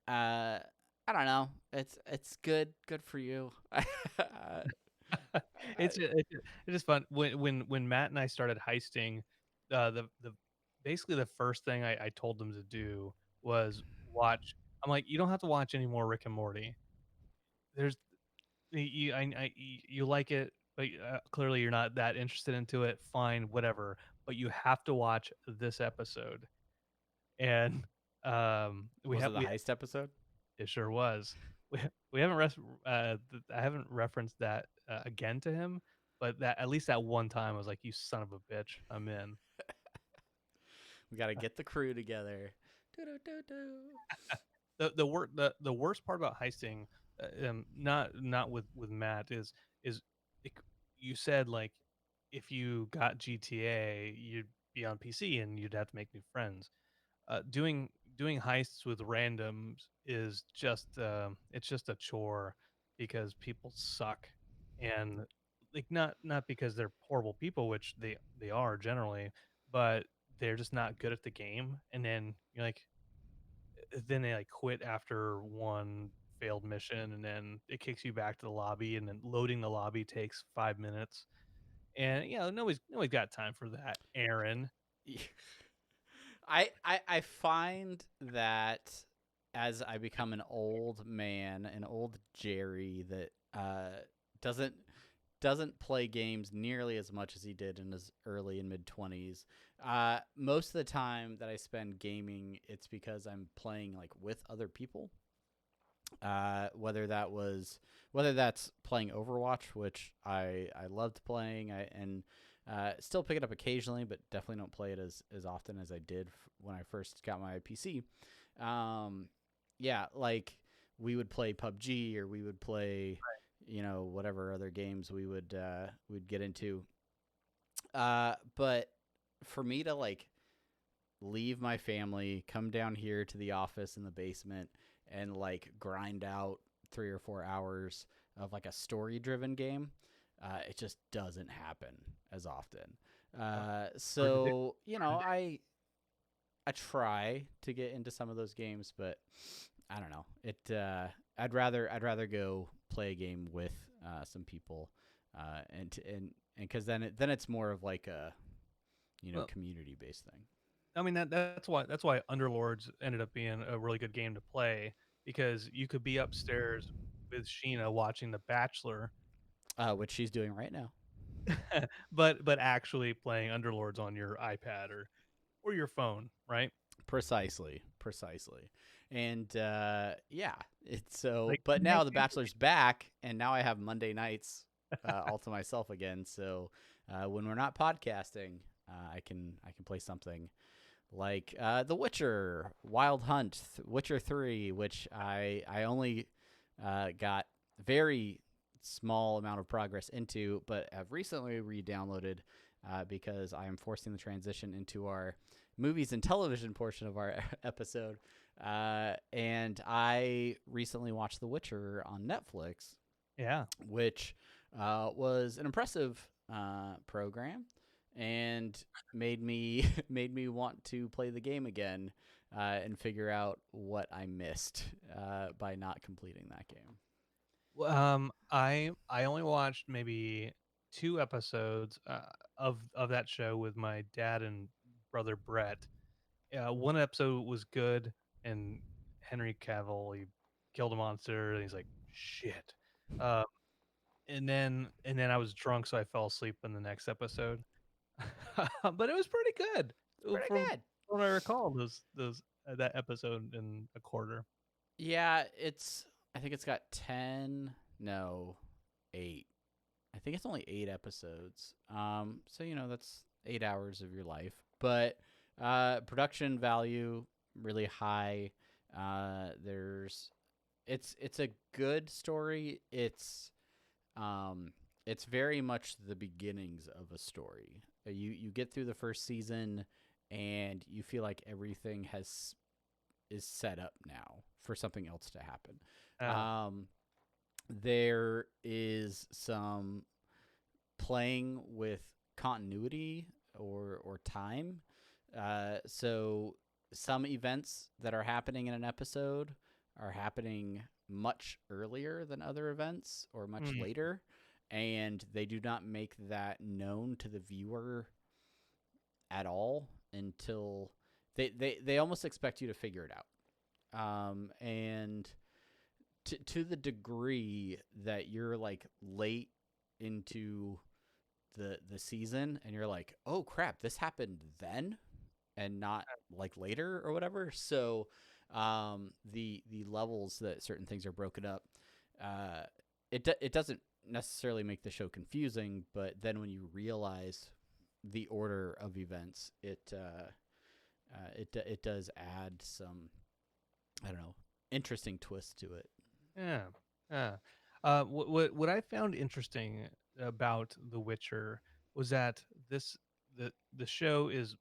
uh I don't know. It's good for you. It's just fun when Matt and I started heisting. The basically the first thing I told them to do was watch. I'm like, you don't have to watch any more Rick and Morty. There's you like it, but clearly you're not that interested into it. Fine, whatever. But you have to watch this episode. And Was it the heist episode? it sure was. We we haven't I haven't referenced that again to him, but that at least that one time I was like, "You son of a bitch, I'm in." We got to get the crew together. Do-do-do-do. The worst part about heisting, not with Matt is it, you said like if you got GTA, you'd be on PC and you'd have to make new friends. Doing heists with randoms is just it's just a chore because people suck, and like not because they're horrible people, which they are generally, but they're just not good at the game. And then you're like, then they like quit after one failed mission, and then it kicks you back to the lobby, and then loading the lobby takes 5 minutes, and nobody's got time for that, Aaron. I find that as I become an old man, an old Jerry that doesn't doesn't play games nearly as much as he did in his early and mid 20s. Most of the time that I spend gaming, it's because I'm playing like with other people. Whether that's playing Overwatch, which I loved playing, and still pick it up occasionally, but definitely don't play it as often as I did when I first got my PC. Yeah, like we would play PUBG, or we would play, whatever other games we'd get into. But for me to like leave my family, come down here to the office in the basement, and like grind out 3 or 4 hours of like a story-driven game. It just doesn't happen as often. Uh, hard to do. So you Hard know, to do. I try to get into some of those games, but I don't know. I'd rather go play a game with some people, and because then it's more of like a Well, community based thing. I mean that's why Underlords ended up being a really good game to play because you could be upstairs with Sheena watching The Bachelor, Which she's doing right now. but actually playing Underlords on your iPad or your phone, right? Precisely. And yeah, it's so. Like But now The connecting. Bachelor's back, and now I have Monday nights all to myself again. So when we're not podcasting, I can play something like The Witcher, Wild Hunt, Witcher 3, which I only got very small amount of progress into, but have recently re-downloaded because I am forcing the transition into our movies and television portion of our episode. And I recently watched The Witcher on Netflix, Yeah. which was an impressive program and made me made me want to play the game again and figure out what I missed by not completing that game. I only watched maybe 2 episodes, of that show with my dad and brother Brett. One episode was good, and Henry Cavill, he killed a monster, and he's like, "Shit." Uh, and then I was drunk, so I fell asleep in the next episode. But it was pretty good, Pretty from good. what I recall, those that episode in a quarter. Yeah, I think it's got 10, no, 8. I think it's only 8 episodes. So that's 8 hours of your life. But production value really high. There's it's a good story. It's very much the beginnings of a story. You get through the first season and you feel like everything is set up now for something else to happen. Uh, Um, there is some playing with continuity or time. So some events that are happening in an episode are happening much earlier than other events or much mm, later, and they do not make that known to the viewer at all until they almost expect you to figure it out. And to the degree that you're like late into the season and you're like, oh crap, this happened then and not like later or whatever. So the levels that certain things are broken up, it doesn't necessarily make the show confusing, but then when you realize the order of events, it does add some, I don't know, interesting twist to it. yeah, yeah. What I found interesting about The Witcher was that the show is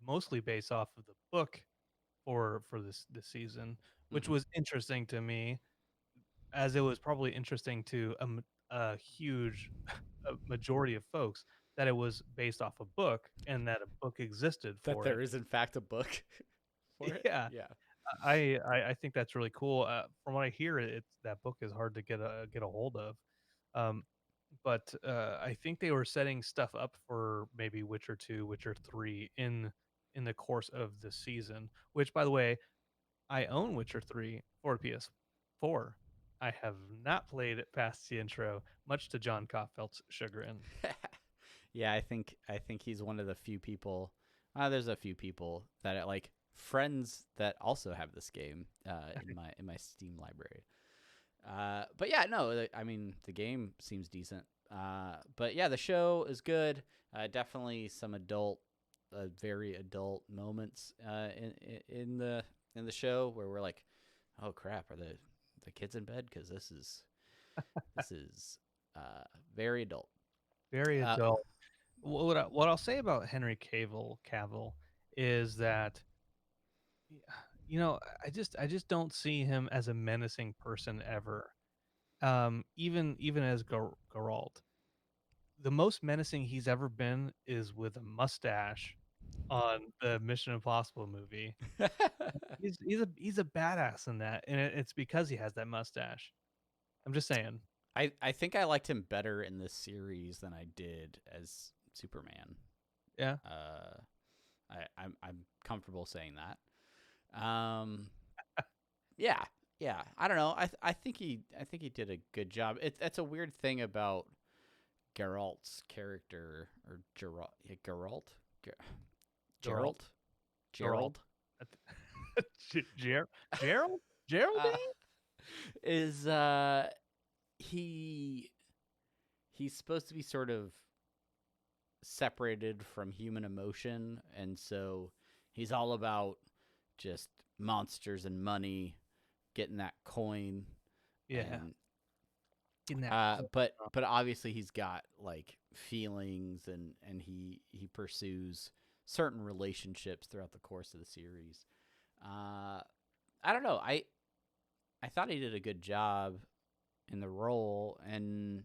mostly based off of the book for this season, which Mm-hmm. was interesting to me, as it was probably interesting to a huge majority of folks that it was based off a book and that a book existed That for it. there is in fact a book for it. Yeah, Yeah. I think that's really cool. From what I hear, it's that book is hard to get a hold of. Um, but I think they were setting stuff up for maybe Witcher 2, Witcher 3 in the course of the season. Which, by the way, I own Witcher 3 for PS4. I have not played it past the intro, much to John Kauffeld's chagrin. Yeah, I think he's one of the few people. There's a few people that like friends that also have this game in my Steam library. But yeah, no, I mean the game seems decent. But yeah, the show is good. Definitely some very adult moments in the show where we're like, oh crap, are the kids in bed? Because this is very adult. Very Uh, adult. What I'll say about Henry Cavill is that I just don't see him as a menacing person ever. Even as Geralt, the most menacing he's ever been is with a mustache on the Mission Impossible movie. He's a badass in that, and it's because he has that mustache. I'm just saying. I think I liked him better in this series than I did as Superman. Yeah. I'm comfortable saying that. Yeah, yeah. I don't know. I think he did a good job. It's a weird thing about Geralt's character or Geralt. Yeah, Geralt. Geralt. Geralt. Geralt. Gerald Ger- Gerald? Geraldine? uh, is he he's supposed to be sort of separated from human emotion, and so he's all about just monsters and money, getting that coin, Yeah. and Getting that but obviously he's got like feelings, and he pursues certain relationships throughout the course of the series. I don't know. I thought he did a good job in the role, and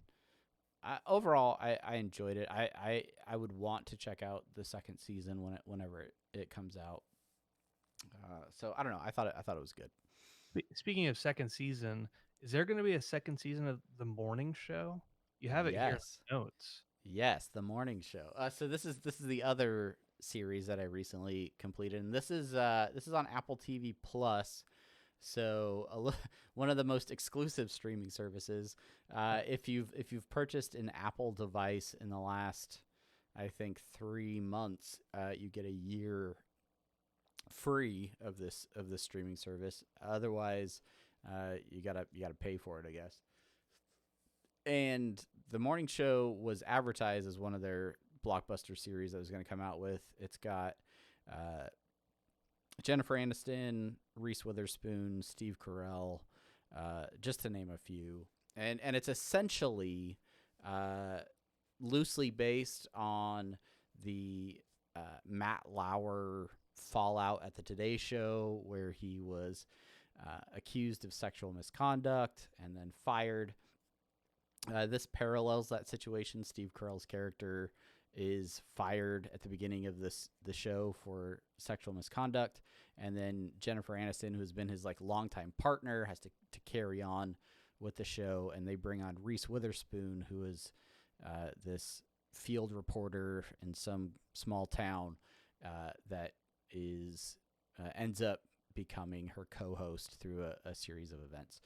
overall, I enjoyed it. I would want to check out the second season whenever it comes out. So I don't know. I thought it was good. Speaking of second season, is there going to be a second season of the morning show? You have it here in Yes, the notes. yes, the morning show. So this is the other series that I recently completed, and this is on Apple TV Plus. So one of the most exclusive streaming services. If you've purchased an Apple device in the last, I think 3 months, you get a year free of this streaming service. Otherwise, you gotta pay for it, I guess. And the morning show was advertised as one of their blockbuster series that was going to come out with. It's got uh, Jennifer Aniston, Reese Witherspoon, Steve Carell, just to name a few. And it's essentially loosely based on the Matt Lauer fallout at the Today Show, where he was accused of sexual misconduct and then fired. This parallels that situation. Steve Carell's character is fired at the beginning of the show for sexual misconduct, and then Jennifer Aniston, who's been his like longtime partner, has to carry on with the show, and they bring on Reese Witherspoon, who is this field reporter in some small town that is ends up becoming her co-host through a series of events.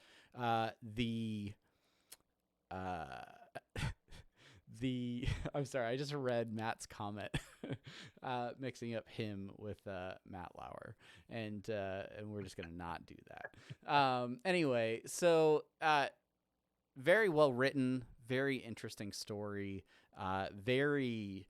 The I'm sorry, I just read Matt's comment, mixing up him with Matt Lauer, and we're just gonna not do that. Anyway, so very well written, very interesting story, very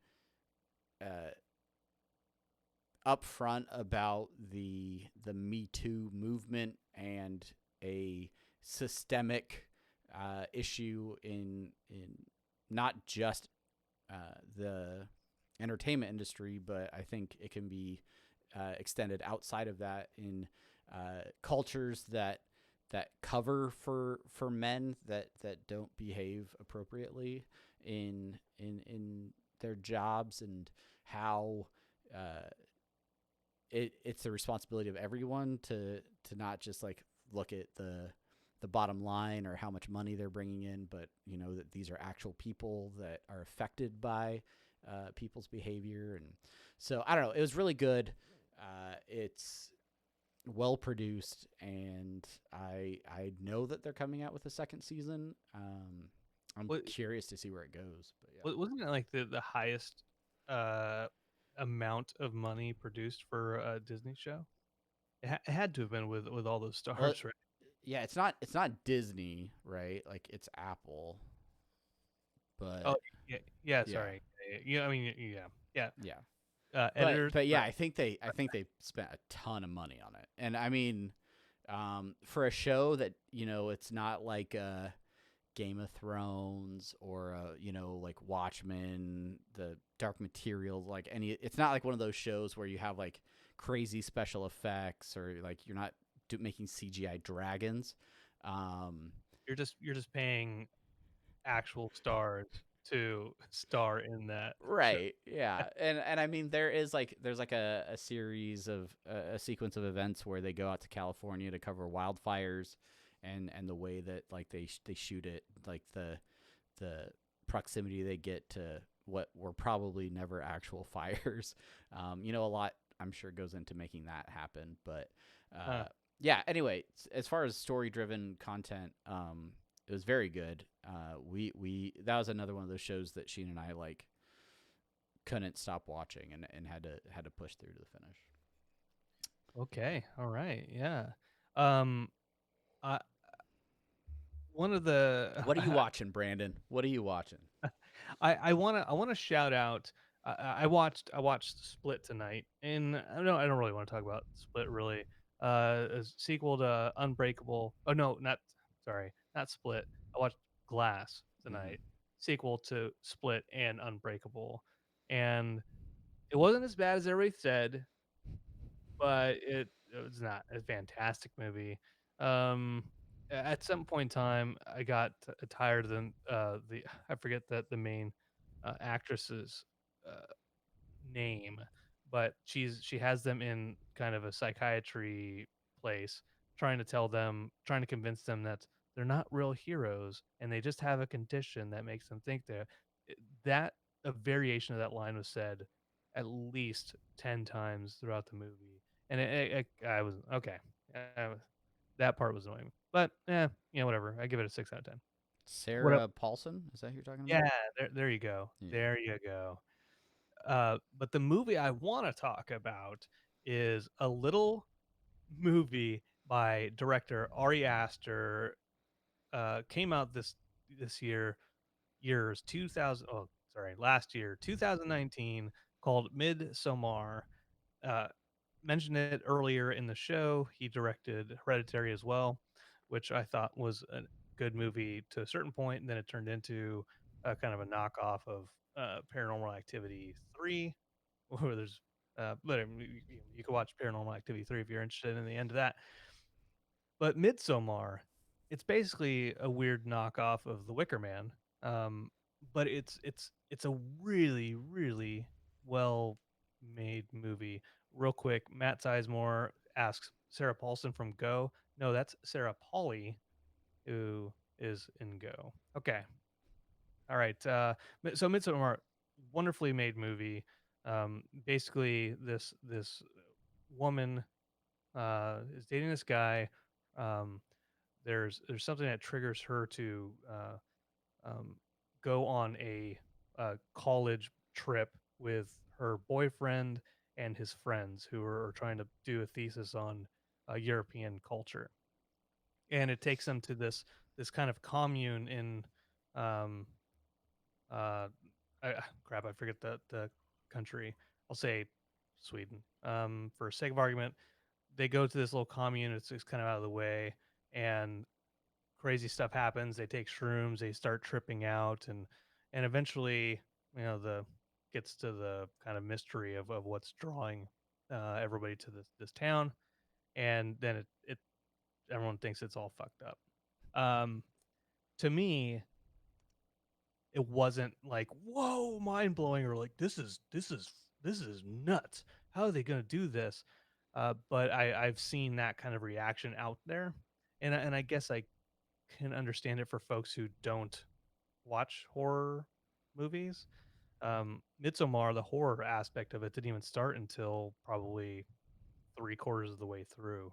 upfront about the Me Too movement and a systemic issue in not just the entertainment industry, but I think it can be extended outside of that in cultures that cover for men that don't behave appropriately in their jobs, and how it's the responsibility of everyone to not just like look at the bottom line or how much money they're bringing in, but that these are actual people that are affected by people's behavior. And so I don't know, it was really good. It's well produced, and I know that they're coming out with a second season. I'm curious to see where it goes. But yeah. Wasn't it like the highest amount of money produced for a Disney show? It had to have been with all those stars, Well, right? yeah, it's not Disney, right? Like it's Apple. But Oh, yeah, yeah. yeah, Sorry. Yeah, I mean, yeah. yeah. Editors. But yeah, I think they spent a ton of money on it. And I mean, for a show that, it's not like Game of Thrones or like Watchmen, the Dark Materials, like any. It's not like one of those shows where you have like crazy special effects or like you're not making CGI dragons. Um, You're just paying actual stars to star in that show. Right. Yeah. And I mean there's like a series of a sequence of events where they go out to California to cover wildfires and the way that like they shoot it, like the proximity they get to what were probably never actual fires. A lot I'm sure goes into making that happen, but Huh. yeah, anyway, as far as story driven content, it was very good. We that was another one of those shows that Sheen and I like couldn't stop watching and had to push through to the finish. Okay. All right. Yeah. Um. I one of the What are you watching, Brandon? What are you watching? I wanna shout out. I watched Split tonight, and I don't really want to talk about Split really. A sequel to Unbreakable. Oh no, not sorry, not Split. I watched Glass Mm-hmm. tonight, sequel to Split and Unbreakable, and it wasn't as bad as everybody said, but it was not a fantastic movie. Um, at some point in time, I got tired of the I forget that the main actress's uh, name, but she has them in kind of a psychiatry place, trying to convince them that they're not real heroes and they just have a condition that makes them think they're that a variation of that line was said at least 10 times throughout the movie. And I was okay. Uh, that part was annoying. But whatever. I give it a 6 out of 10. What up? Sarah Paulson, is that who you're talking about? Yeah, there you go. Yeah. There you go. But the movie I want to talk about is a little movie by director Ari Aster. Came out this year's 2000. Oh, sorry, last year, 2019, called Midsommar. Uh, Mentioned it earlier in the show. He directed Hereditary as well, which I thought was a good movie to a certain point, and then it turned into a kind of a knockoff of Paranormal Activity 3, where there's but you can watch Paranormal Activity 3 if you're interested in the end of that. But Midsommar, it's basically a weird knockoff of The Wicker Man, um, but it's a really really well made movie. Real quick, Matt Sizemore asks Sarah Paulson from Go. No, that's Sarah Pauli who is in Go. Okay, all right. So Midsommar, wonderfully made movie. Basically, this woman is dating this guy. Um, there's something that triggers her to um, go on a college trip with her boyfriend and his friends who are trying to do a thesis on European culture, and it takes them to this kind of commune in um, uh, crap, I forget the country. I'll say Sweden. For sake of argument, they go to this little commune. It's kind of out of the way, and crazy stuff happens. They take shrooms. They start tripping out, and eventually, the gets to the kind of mystery of what's drawing everybody to this town, and then it everyone thinks it's all fucked up. Um, to me, it wasn't like whoa mind blowing or like this is nuts. How are they going to do this? But I've seen that kind of reaction out there, and I guess I can understand it for folks who don't watch horror movies. Midsommar, the horror aspect of it didn't even start until probably 3/4 of the way through.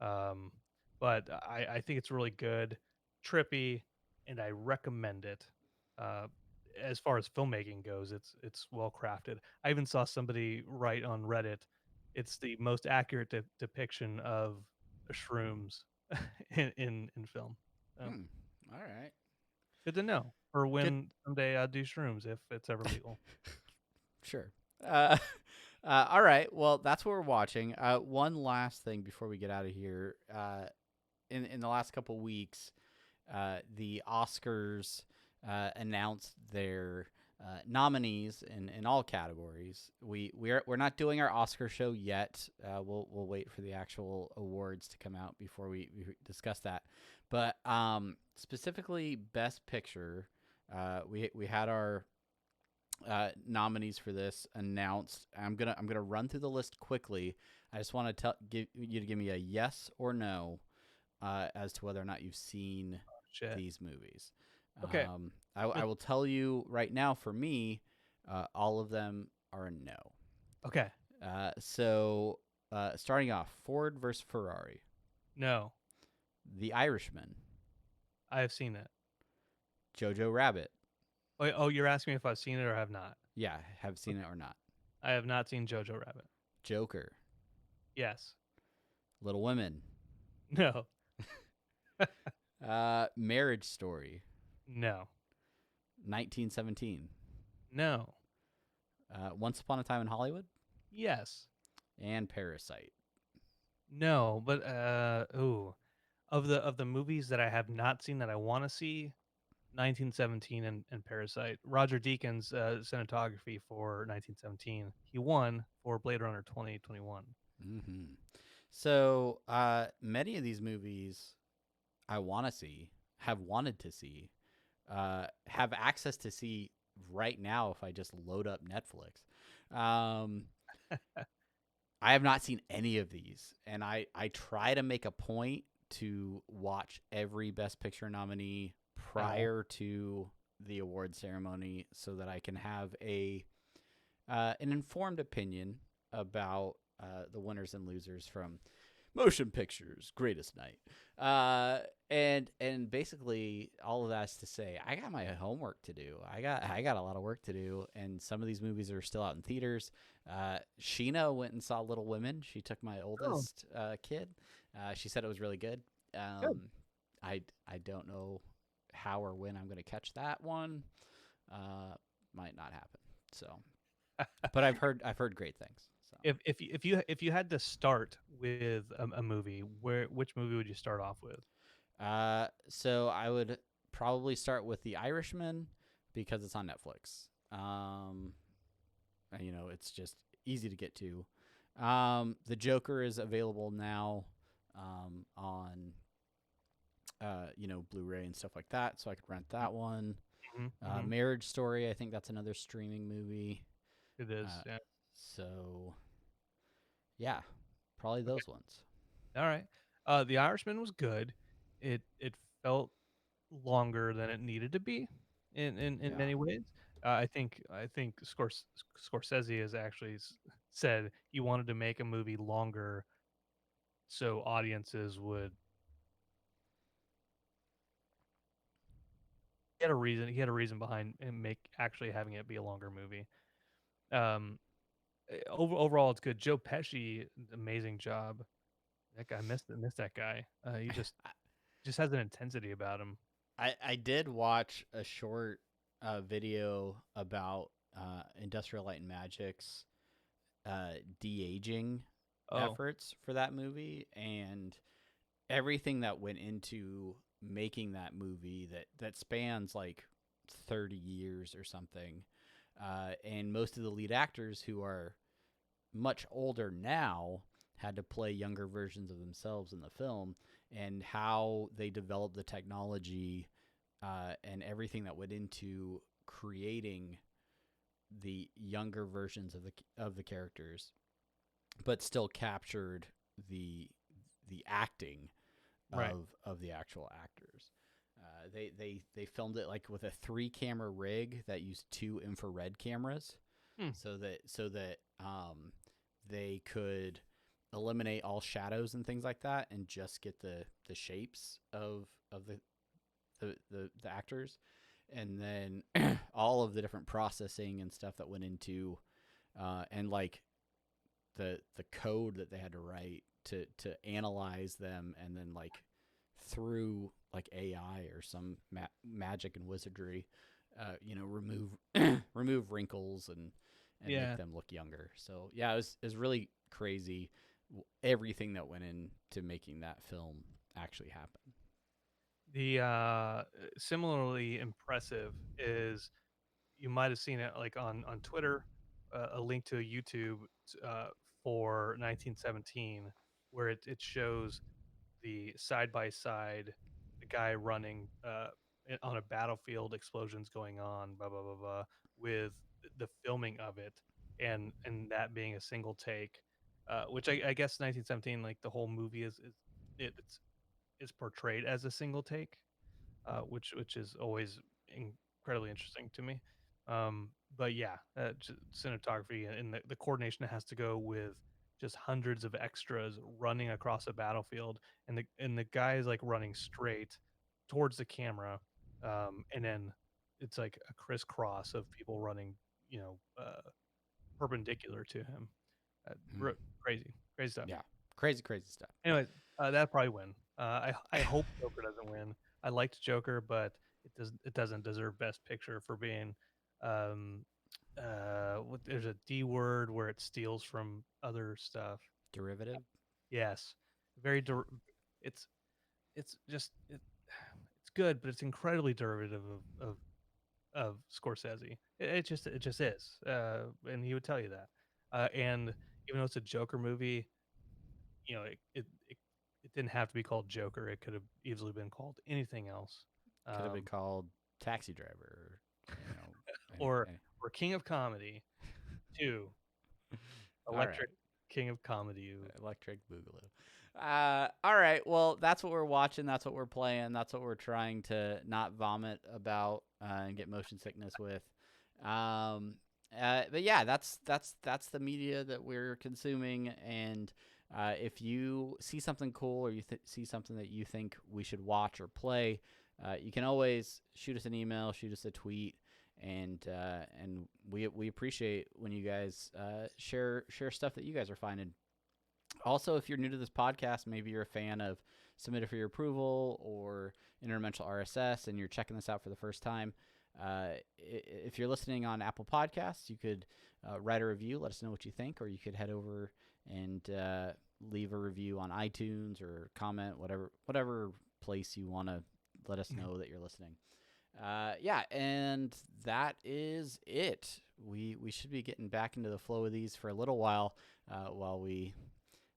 Um, but I think it's really good, trippy, and I recommend it. Uh, as far as filmmaking goes, it's well crafted. I even saw somebody write on Reddit, it's the most accurate depiction of shrooms in film. So Hmm. All right. good to know for Good. when someday I do shrooms if it's ever legal. Sure. Uh, all right. Well, that's what we're watching. One last thing before we get out of here. In the last couple weeks, the Oscars announced their nominees in all categories. We're not doing our Oscar show yet. We'll wait for the actual awards to come out before we discuss that. But specifically, Best Picture, we had our nominees for this announced. I'm gonna run through the list quickly. I just want to give you to give me a yes or no as to whether or not you've seen Shit. these movies. Okay. I will tell you right now. For me, all of them are a no. Okay. So starting off, Ford versus Ferrari, No, The Irishman, I have seen it. Jojo Rabbit. Wait, oh, you're asking me if I've seen it or have not? Yeah, have seen it or not? I have not seen Jojo Rabbit. Joker, Yes. Little Women, No. Marriage Story, No. 1917, No. Once Upon a Time in Hollywood, Yes. and Parasite. No. But ooh, of the movies that I have not seen that I want to see, 1917 and Parasite. Roger Deakins cinematography for 1917. He won for Blade Runner 2021. Mm-hmm. So many of these movies I want to see, have wanted to see, have access to see right now if I just load up Netflix. I have not seen any of these, and I try to make a point to watch every Best Picture nominee prior to the award ceremony so that I can have an informed opinion about the winners and losers from Motion Pictures Greatest Night. And basically all of that's to say I got my homework to do. I got a lot of work to do, and some of these movies are still out in theaters. Sheena went and saw Little Women. She took my oldest kid. She said it was really good. Good. I don't know how or when I'm going to catch that one. Might not happen. So, but I've heard great things. So. If you had to start with a movie, which movie would you start off with? So I would probably start with The Irishman because it's on Netflix. You know, it's just easy to get to. The Joker is available now on Blu-ray and stuff like that, so I could rent that one. Mm-hmm. Marriage Story, I think that's another streaming movie. It is. Yeah. So, yeah, probably those ones. All right. The Irishman was good. It felt longer than it needed to be in Yeah. many ways. I think Scorsese has actually said he wanted to make a movie longer so audiences would. He had a reason. He had a reason behind him actually having it be a longer movie. Um, overall, it's good. Joe Pesci, amazing job. That guy missed that guy. He just has an intensity about him. I did watch a short video about Industrial Light and Magic's de-aging Oh, efforts for that movie, and everything that went into making that movie that spans like 30 years or something. And most of the lead actors, who are much older now, had to play younger versions of themselves in the film, and how they developed the technology and everything that went into creating the younger versions of the characters, but still captured the acting right. of the actual actors. They filmed it like with a 3-camera rig that used 2 infrared cameras, Hmm. so that they could eliminate all shadows and things like that, and just get the shapes of the actors, and then all of the different processing and stuff that went into and like the code that they had to write to analyze them, and then like through like AI or some magic and wizardry, remove remove wrinkles and Yeah. make them look younger. So yeah, it was really crazy everything that went into making that film actually happen. The similarly impressive is you might have seen it like on Twitter, a link to a YouTube uh, for 1917 where it shows the side by side, the guy running on a battlefield, explosions going on, blah blah blah blah, with the filming of it, and that being a single take, which I guess 1917, like the whole movie is it's portrayed as a single take, which is always incredibly interesting to me. But yeah, cinematography and the coordination has to go with just hundreds of extras running across a battlefield, and the guy is like running straight towards the camera, and then it's like a crisscross of people running, perpendicular to him. Mm. Crazy, crazy stuff. Yeah, crazy, crazy stuff. Anyways, that probably win. I hope Joker doesn't win. I liked Joker, but it doesn't deserve Best Picture for being um there's a D word where it steals from other stuff. Derivative. Yes, very it's it's good, but it's incredibly derivative of Scorsese. It just is, and he would tell you that. And even though it's a Joker movie, it didn't have to be called Joker. It could have easily been called anything else, Could have been um, called Taxi Driver. You know, or King of Comedy 2, All right. Electric King of Comedy. Electric Boogaloo. All right. Well, that's what we're watching. That's what we're playing. That's what we're trying to not vomit about and get motion sickness with. Um, but yeah, that's the media that we're consuming. And if you see something cool or you see something that you think we should watch or play, you can always shoot us an email, shoot us a tweet, and we appreciate when you guys share stuff that you guys are finding. Also, if you're new to this podcast, maybe you're a fan of Submitted for Your Approval or Interdimensional RSS, and you're checking this out for the first time. If you're listening on Apple Podcasts, you could write a review, let us know what you think, or you could head over and leave a review on iTunes or comment, whatever place you want to let us know that you're listening. Yeah, and that is it. We should be getting back into the flow of these for a little while we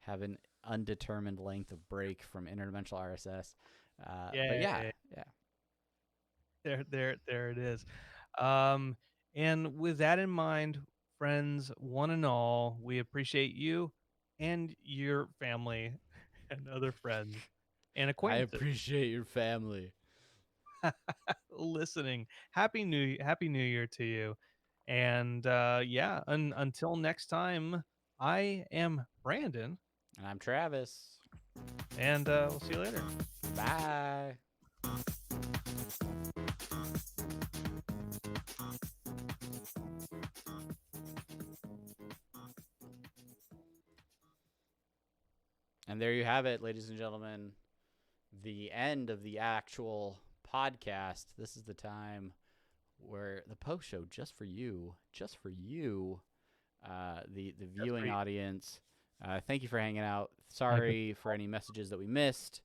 have an undetermined length of break from interdimensional RSS. But yeah. There it is. Um, and with that in mind, friends, one and all, we appreciate you and your family and other friends and I acquaintances appreciate your family. listening. Happy New Year to you. And yeah, until next time, I am Brandon, And I'm Travis. and we'll see you later. Bye. And there you have it, ladies and gentlemen. The end of the actual podcast. This is the time where the post show just for you, the viewing audience. Thank you for hanging out. Sorry for any messages that we missed.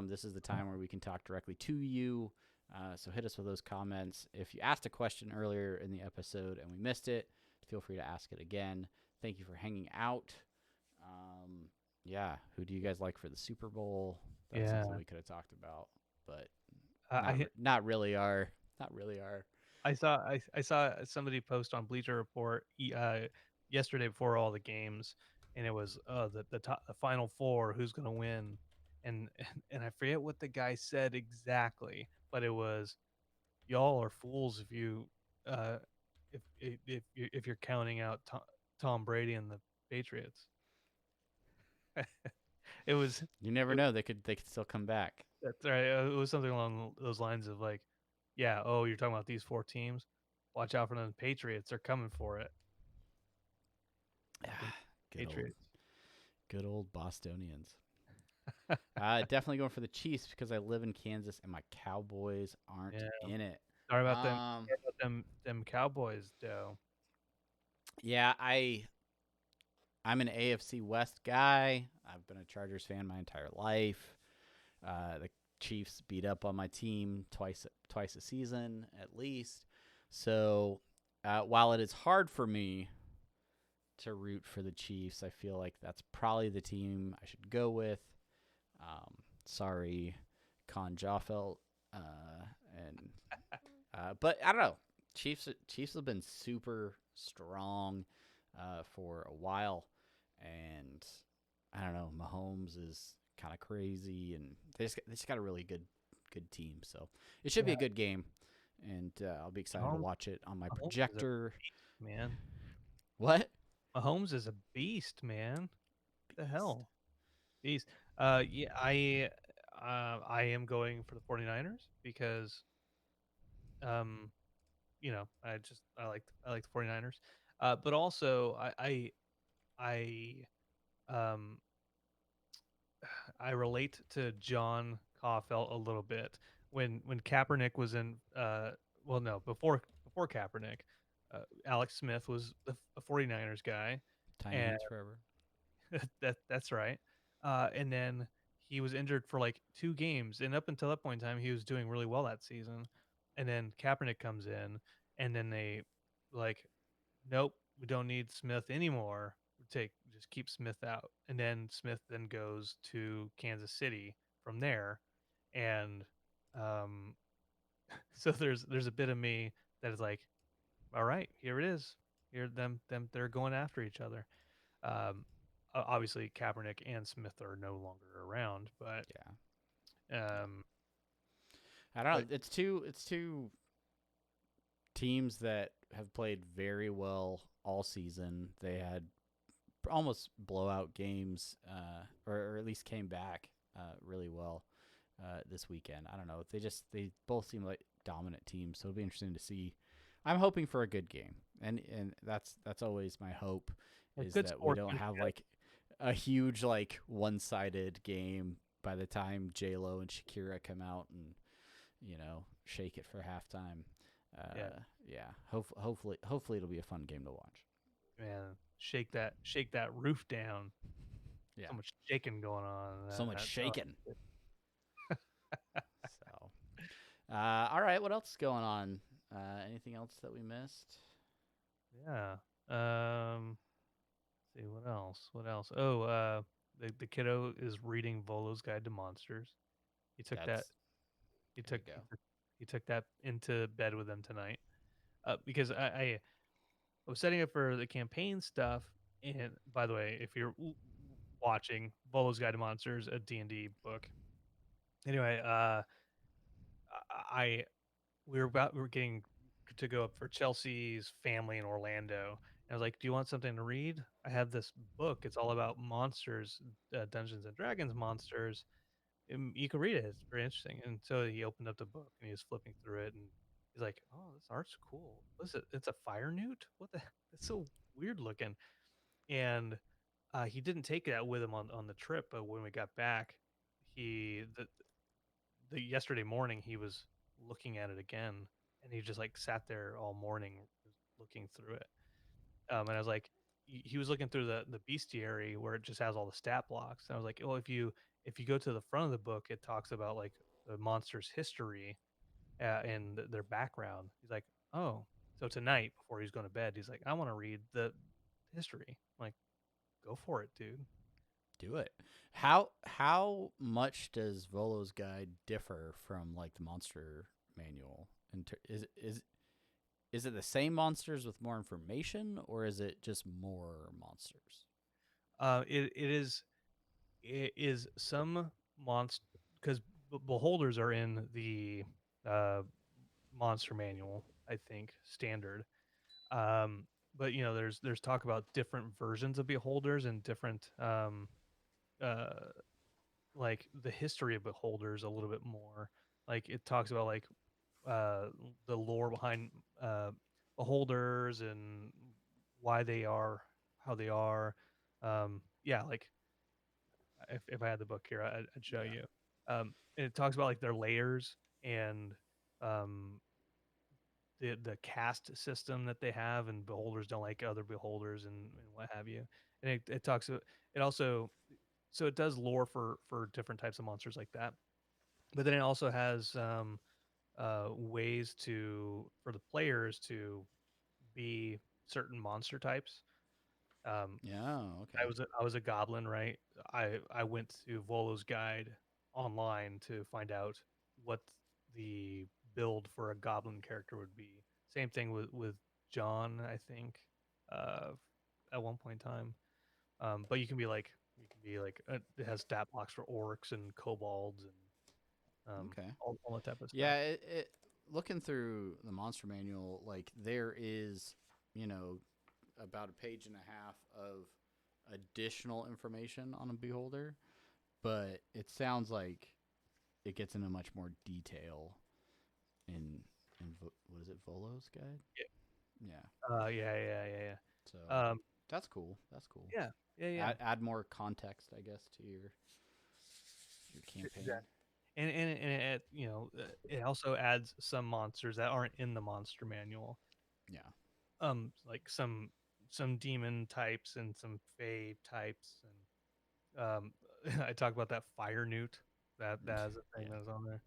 This is the time where we can talk directly to you. So hit us with those comments. If you asked a question earlier in the episode and we missed it, feel free to ask it again. Thank you for hanging out. Yeah, who do you guys like for the Super Bowl? That's something we could have talked about, but not really our. I saw somebody post on Bleacher Report yesterday before all the games, and it was the final four, who's going to win, and and I forget what the guy said exactly, but it was, y'all are fools if you uh if you're counting out Tom Brady and the Patriots. it was You never it, know. They could still come back. That's right. It was something along those lines of like, yeah, oh, you're talking about these four teams. Watch out for the Patriots. They're coming for it. Patriots. Good old Bostonians. Definitely going for the Chiefs because I live in Kansas and my Cowboys aren't in it. Sorry about them. Them Cowboys, though. Yeah, I'm an AFC West guy. I've been a Chargers fan my entire life. The Chiefs beat up on my team twice a season at least. So while it is hard for me to root for the Chiefs, I feel like that's probably the team I should go with. Sorry, Con Joffel, and but I don't know. Chiefs have been super strong for a while, and I don't know. Mahomes is kind of crazy, and they just got a really good team. So it should be Yeah, a good game, and I'll be excited to Mahomes, watch it on my Mahomes is a projector. beast, man. What? Mahomes is a beast, man. The Beast. hell? Beast. Yeah, I am going for the 49ers because um, I like the 49ers. But also um I relate to John Caulfield a little bit when Kaepernick was in well no before Kaepernick, Alex Smith was a 49ers guy, and Titans forever. that's right. And then he was injured for like 2 games, and up until that point in time, he was doing really well that season. And then Kaepernick comes in, and then they like, nope, we don't need Smith anymore. Just keep Smith out, and then Smith then goes to Kansas City from there, and um, so there's a bit of me that is like, all right, here it is. Here them they're going after each other. Um, Obviously, Kaepernick and Smith are no longer around, Yeah. um, I don't know. but It's two teams that have played very well all season. They had almost blowout games, or at least came back really well this weekend. I don't know. They both seem like dominant teams, so it'll be interesting to see. I'm hoping for a good game, and that's always my hope is good that we sports don't usually have have like a huge like one-sided game by the time J Lo and Shakira come out and shake it for halftime. yeah, Yeah, hopefully it'll be a fun game to watch. man, shake that roof down. Yeah, So much shaking going on. so much Oh, shaking. So, all right, what else is going on? Anything else that we missed? yeah. See what else? What else? Oh, the kiddo is reading Volo's Guide to Monsters. He took that. That's He there took you go. he took that into bed with him tonight. Because I was setting up for the campaign stuff. And by the way, if you're watching Volo's Guide to Monsters, a D&D book. Anyway, I we were getting to go up for Chelsea's family in Orlando. And I was like, "Do you want something to read? I have this book. It's all about monsters, Dungeons and Dragons monsters. You can read it. It's very interesting." And so he opened up the book and he was flipping through it, and he's like, "Oh, this art's cool. What is it? It's a fire newt. What the? It's so weird looking." And he didn't take that with him on the trip, but when we got back, he the yesterday morning he was looking at it again, and he just like sat there all morning looking through it. And I was like, he was looking through the bestiary where it just has all the stat blocks. And I was like, well, if you go to the front of the book, it talks about like the monster's history and their background. He's like, oh, so tonight before he's going to bed, he's like, I want to read the history. I'm like, go for it, dude. Do it. How much does Volo's guide differ from like the monster manual? Is it the same monsters with more information, or is it just more monsters? It is some monster because beholders are in the uh, monster manual, I think, standard. Um, but there's talk about different versions of beholders and different uh, like the history of beholders a little bit more. Like it talks about like uh, the lore behind beholders and why they are how they are. Yeah, like if I had the book here, I'd show Yeah. you. And it talks about like their layers and um, the caste system that they have, and beholders don't like other beholders and what have you. And it talks about it also. So it does lore for different types of monsters like that. but then it also has ways for the players to be certain monster types. Um, Yeah. Okay. I was a goblin, right? I went to Volo's guide online to find out what the build for a goblin character would be. Same thing with John, I think, uh, at one point in time. But it has stat blocks for orcs and kobolds and Okay. all that type of stuff. Yeah. Looking through the monster manual, like there is, you know, about a page and a half of additional information on a beholder, but it sounds like it gets into much more detail in what is it, Volo's guide? Yeah. So Um, that's cool. That's cool. yeah, yeah. Add more context, I guess, to your campaign. Exactly. It also adds some monsters that aren't in the monster manual. Yeah. Like some demon types and some fae types, and I talked about that fire newt. That is a thing Yeah. that's on there.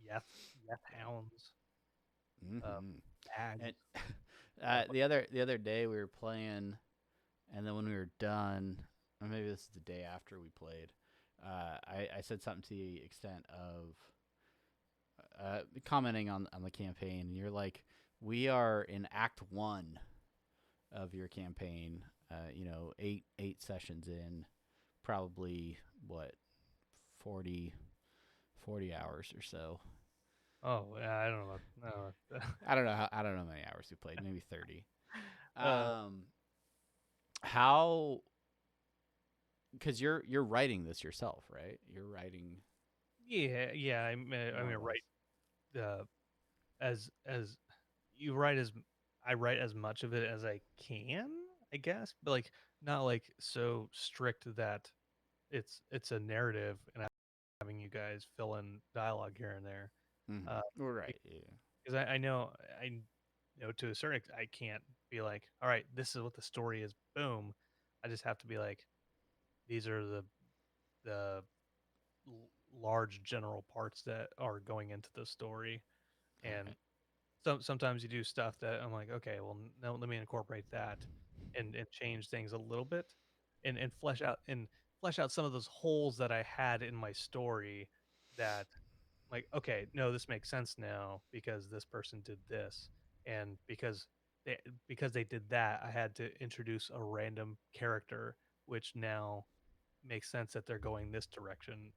Yeth Yeth hounds, uh, Mm-hmm. bags. And Stuff like the other day we were playing, and then when we were done, or maybe this is the day after we played, I said something to the extent of commenting on the campaign, and you're like, "We are in Act 1 of your campaign. Eight sessions in, probably what 40 40 hours or so. Oh, yeah, I don't know about I don't know how many hours we played. Maybe 30. uh, How? Because you're writing this yourself, right? You're writing yeah. I more or mean, less. uh, as you write as I write as much of it as I can, I guess, but like not like so strict that it's a narrative and I'm having you guys fill in dialogue here and there. Mm-hmm. Uh, Right. Yeah. because I know to a certain I can't be like, all right, this is what the story is. Boom. I just have to be like, these are the large general parts that are going into the story, All and right. sometimes you do stuff that I'm like, okay, well, no, let me incorporate that and change things a little bit, and flesh out some of those holes that I had in my story. That like, okay, no, this makes sense now because this person did this, and they because they did that, I had to introduce a random character, which now makes sense that they're going this direction.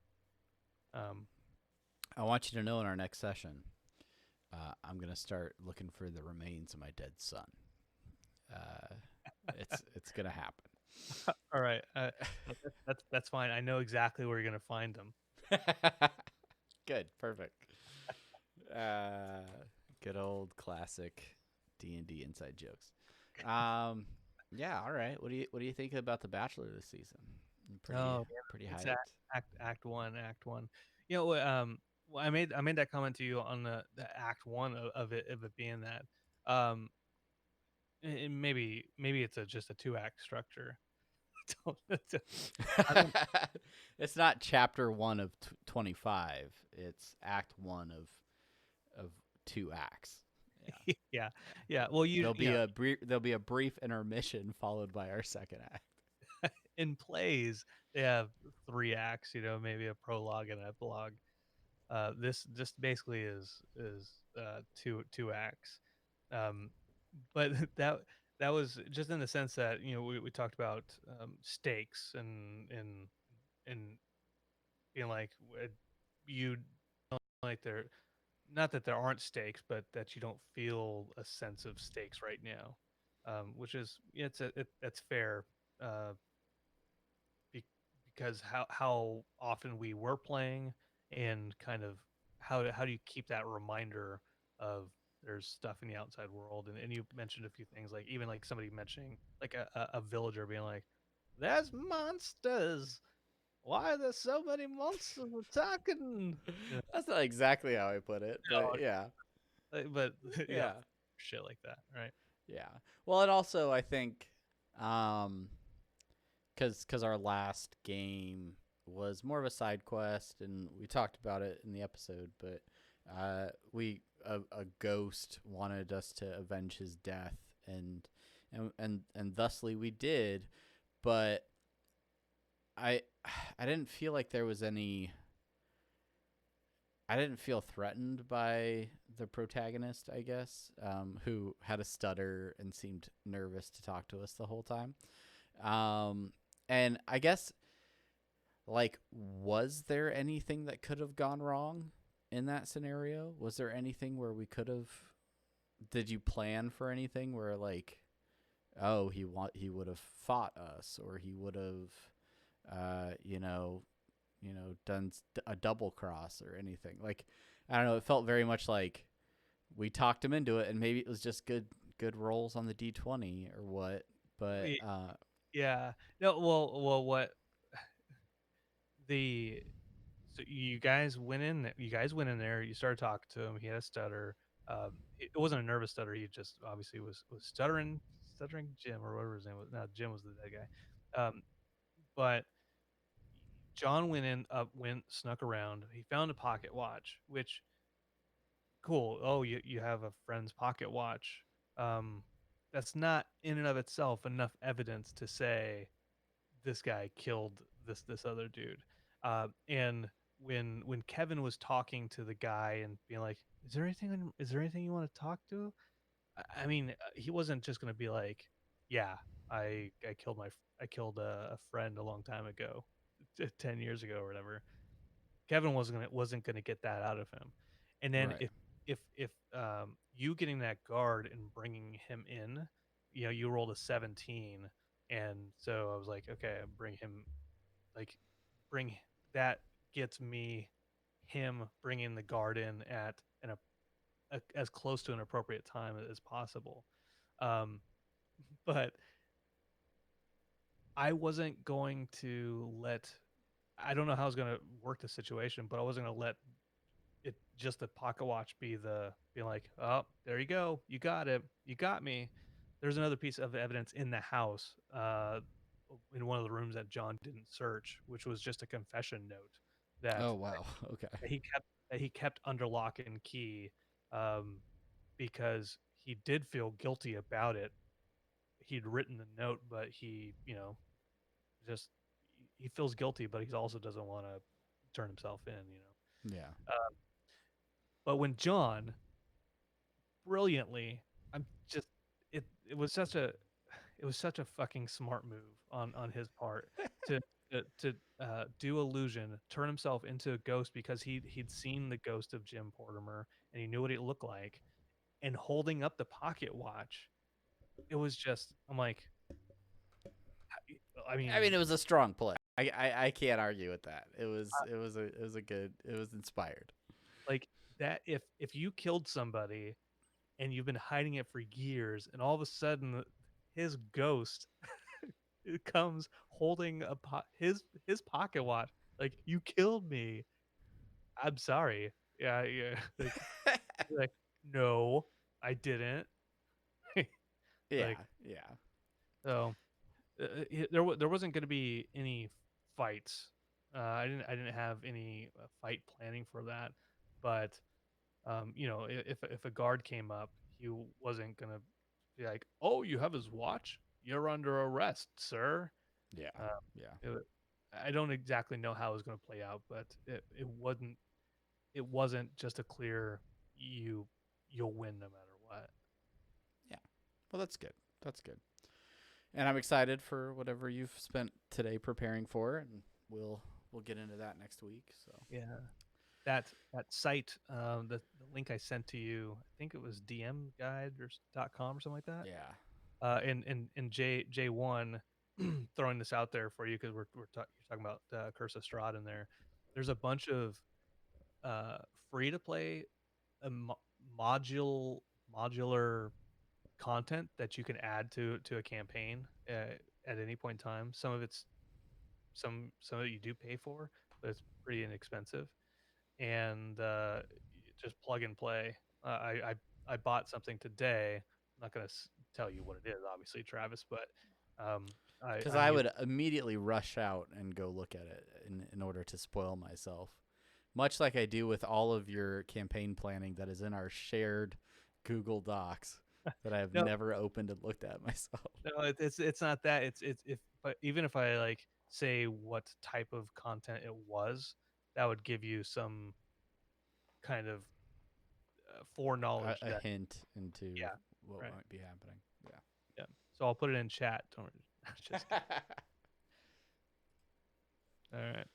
Um, I want you to know in our next session, I'm gonna start looking for the remains of my dead son. Uh, it's gonna happen. all right, that's fine. I know exactly where you're gonna find them. Good, perfect. Uh, Good old classic D&D inside jokes. Um, yeah, all right. What do you think about The Bachelor this season? I'm Oh, pretty it's hyped. act one, act one. You know, well, I made that comment to you on the act one of it being that. Um, maybe it's just a two act structure. I don't. It's not chapter 1 of 25. It's act 1 of 2 acts. Yeah. Yeah, yeah. Well, There'll be a brief intermission followed by our second act. in plays they have three acts. You know, maybe a prologue and an epilogue. This basically is two acts. Um, but that was just in the sense that we talked about stakes and being like you like there not that there aren't stakes, but that you don't feel a sense of stakes right now, which is that's fair. Uh, be, because how often we were playing and kind of how do you keep that reminder of there's stuff in the outside world, and you mentioned a few things like even like somebody mentioning like a villager being like there's monsters, why are there so many monsters attacking, you That's not exactly how I put it, but yeah. but yeah, Yeah. shit like that, right? Yeah. Well, and also I think cuz our last game was more of a side quest, and we talked about it in the episode. But we a ghost wanted us to avenge his death, and thusly we did. But I I didn't feel like there was any. I didn't feel threatened by the protagonist, I guess, who had a stutter and seemed nervous to talk to us the whole time. Um, and I guess, like, was there anything that could have gone wrong in that scenario? Was there anything where we could have? Did you plan for anything where, like, oh, he would have fought us, or he would have, uh, you know, done a double cross or anything? Like, I don't know. It felt very much like we talked him into it, and maybe it was just good rolls on the D20 or what. But Yeah. No, well, what the so you guys went in there, you started talking to him, he had a stutter. It wasn't a nervous stutter, he just obviously was stuttering Jim or whatever his name was. No, Jim was the dead guy. But John went snuck around. He found a pocket watch, which cool. Oh, you have a friend's pocket watch. Um, that's not in and of itself enough evidence to say this guy killed this other dude. And when Kevin was talking to the guy and being like, Is there anything you want to talk to?" I mean, he wasn't just gonna be like, "Yeah, I killed a friend a long time ago, 10 years ago or whatever." Kevin wasn't gonna get that out of him. And then right, if you getting that guard and bringing him in, you rolled a 17, and so I was like, okay, like bring that gets me him bringing the guard in at as close to an appropriate time as possible. Um, but I wasn't going to let. I don't know how I was going to work the situation, but I wasn't going to let it just the pocket watch being like, oh, there you go, you got it, you got me. There's another piece of evidence in the house, in one of the rooms that John didn't search, which was just a confession note that, oh wow, okay, that he kept under lock and key, um, because he did feel guilty about it. He'd written the note, but just he feels guilty, but he also doesn't want to turn himself in. yeah, But when John brilliantly, I'm just it was such a fucking smart move on his part to do illusion, turn himself into a ghost because he'd seen the ghost of Jim Portimer and he knew what it looked like, and holding up the pocket watch. It was just I'm like, I I mean, mean, it was a strong play. I can't argue with that. It was a good. It was inspired. like that if you killed somebody and you've been hiding it for years, and all of a sudden his ghost it comes holding his pocket watch. Like, you killed me. I'm sorry. Yeah, yeah. Like, no, I didn't. Yeah, Like, yeah, so there wasn't going to be any fights. I didn't have any fight planning for that, but if a guard came up, he wasn't gonna be like, "Oh, you have his watch? You're under arrest, sir." yeah, Uh, yeah. it, I don't exactly know how it was going to play out, but it wasn't just a clear you you'll win no matter what. Yeah. Well, that's good. That's good. And I'm excited for whatever you've spent today preparing for, and we'll get into that next week. So Yeah, that site, the link I sent to you, I think it was dmguide.com or something like that. yeah, And J1 throwing this out there for you because you're talking about Curse of Strahd in there. There's a bunch of uh, free to play uh, mo- module modular content that you can add to a campaign at any point in time. Some of it you do pay for, but it's pretty inexpensive, and just plug and play. I bought something today. I'm not going to tell you what it is, obviously, Travis, but Because I'm I used. would immediately rush out and go look at it in order to spoil myself. Much like I do with all of your campaign planning that is in our shared Google Docs that I have No, never opened and looked at myself. no, it's not that. It's if but even if I like say what type of content it was, that would give you some kind of foreknowledge A that hint into yeah, what right, might be happening. yeah. So I'll put it in chat. Don't just kidding. Yeah. All right.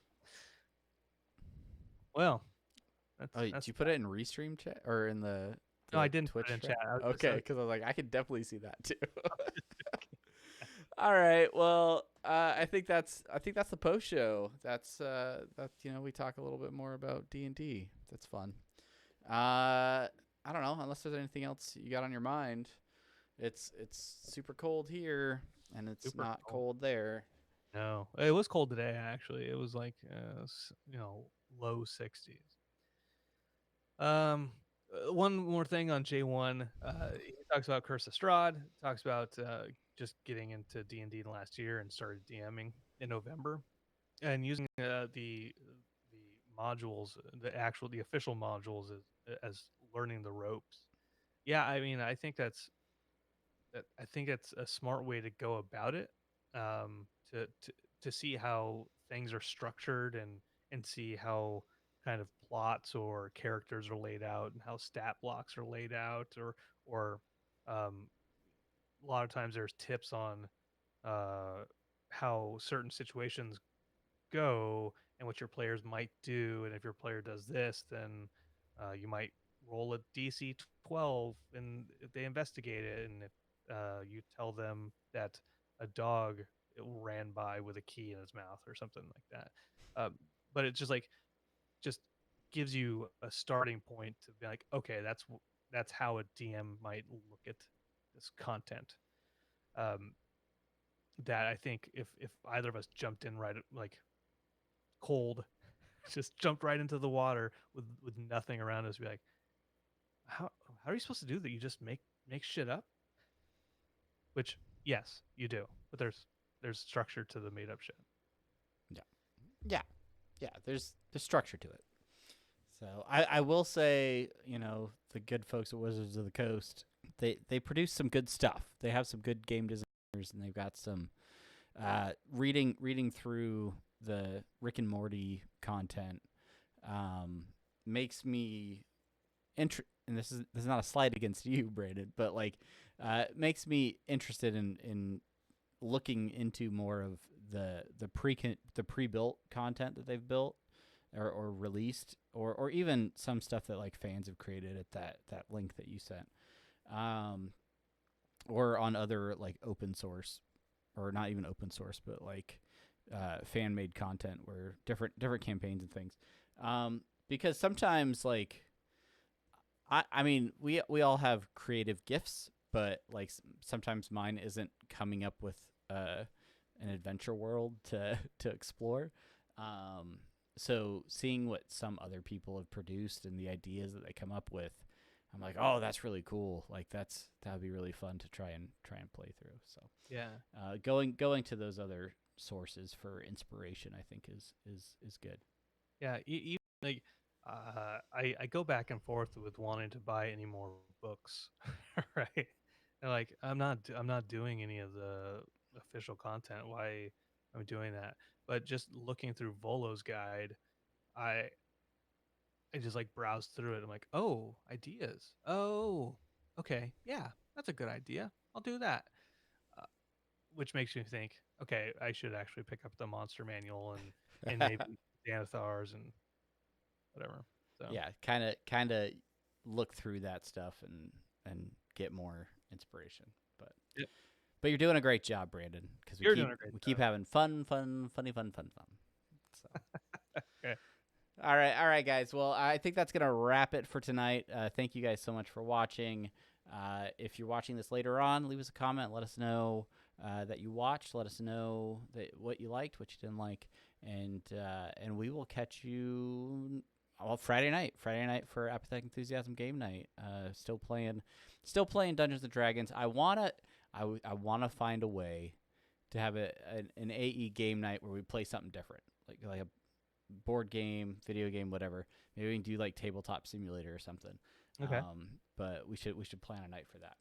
Well, Oh, did that's you put it in Restream chat or in the no, I didn't put it Twitch in chat? chat. Okay, because I was like, I could definitely see that too. Joking. All right. Well, I think that's the post show. That we talk a little bit more about D&D. That's fun. I don't know unless there's anything else you got on your mind. It's super cold here, and it's Super not cold. cold there. No, it was cold today. Actually, it was like low 60s. Um, one more thing on J1. He talks about Curse of Strahd. Talks about just getting into D&D last year and started DMing in November and using the modules, the official modules as learning the ropes. Yeah, I mean, I think it's a smart way to go about it. Um, to to to see how things are structured and see how kind of plots or characters are laid out and how stat blocks are laid out or um, a lot of times there's tips on how certain situations go and what your players might do. And if your player does this, then you might roll a DC 12 and if they investigate it. And if you tell them that a dog ran by with a key in his mouth or something like that. But it's just gives you a starting point to be like, okay, that's how a DM might look at this content. Um, that I think if either of us jumped in right like cold, just jumped right into the water with nothing around us, be like, how are you supposed to do that? You just make shit up? Which yes, you do, but there's structure to the made up shit. Yeah, yeah, yeah. There's structure to it. So I will say, the good folks at Wizards of the Coast, they produce some good stuff. They have some good game designers, and they've got some reading through the Rick and Morty content makes me and this is not a slight against you, Brandon, but like makes me interested in looking into more of the pre-built content that they've built or released or even some stuff that like fans have created at that link that you sent or on other like open source or not even open source but like fan made content where different campaigns and things because sometimes like I mean we all have creative gifts but like sometimes mine isn't coming up with an adventure world to explore. So seeing what some other people have produced and the ideas that they come up with, I'm like, oh, that's really cool. Like that would be really fun to try and play through. So Yeah, going to those other sources for inspiration, I think is good. yeah. Like I go back and forth with wanting to buy any more books, right? And like I'm not doing any of the official content. Why am I doing that? But just looking through Volo's guide, I I just like browsed through it. I'm like, oh, ideas. Oh, okay, yeah, that's a good idea. I'll do that. Uh, which makes me think, okay, I should actually pick up the monster manual and maybe Xanathars and whatever. So Yeah, kind of look through that stuff and get more inspiration. But yep, but you're doing a great job, Brandon, because you're doing a great we keep job. having funny fun. So. Okay. All right, guys. Well, I think that's gonna wrap it for tonight. Thank you guys so much for watching. If you're watching this later on, leave us a comment. Let us know that you watched. Let us know what you liked, what you didn't like, and we will catch you. Well, Friday night for Apathetic Enthusiasm game night. Still playing Dungeons and Dragons. I wanna find a way to have an AE game night where we play something different, like a board game, video game, whatever. Maybe we can do like Tabletop Simulator or something. Okay. But we should plan a night for that.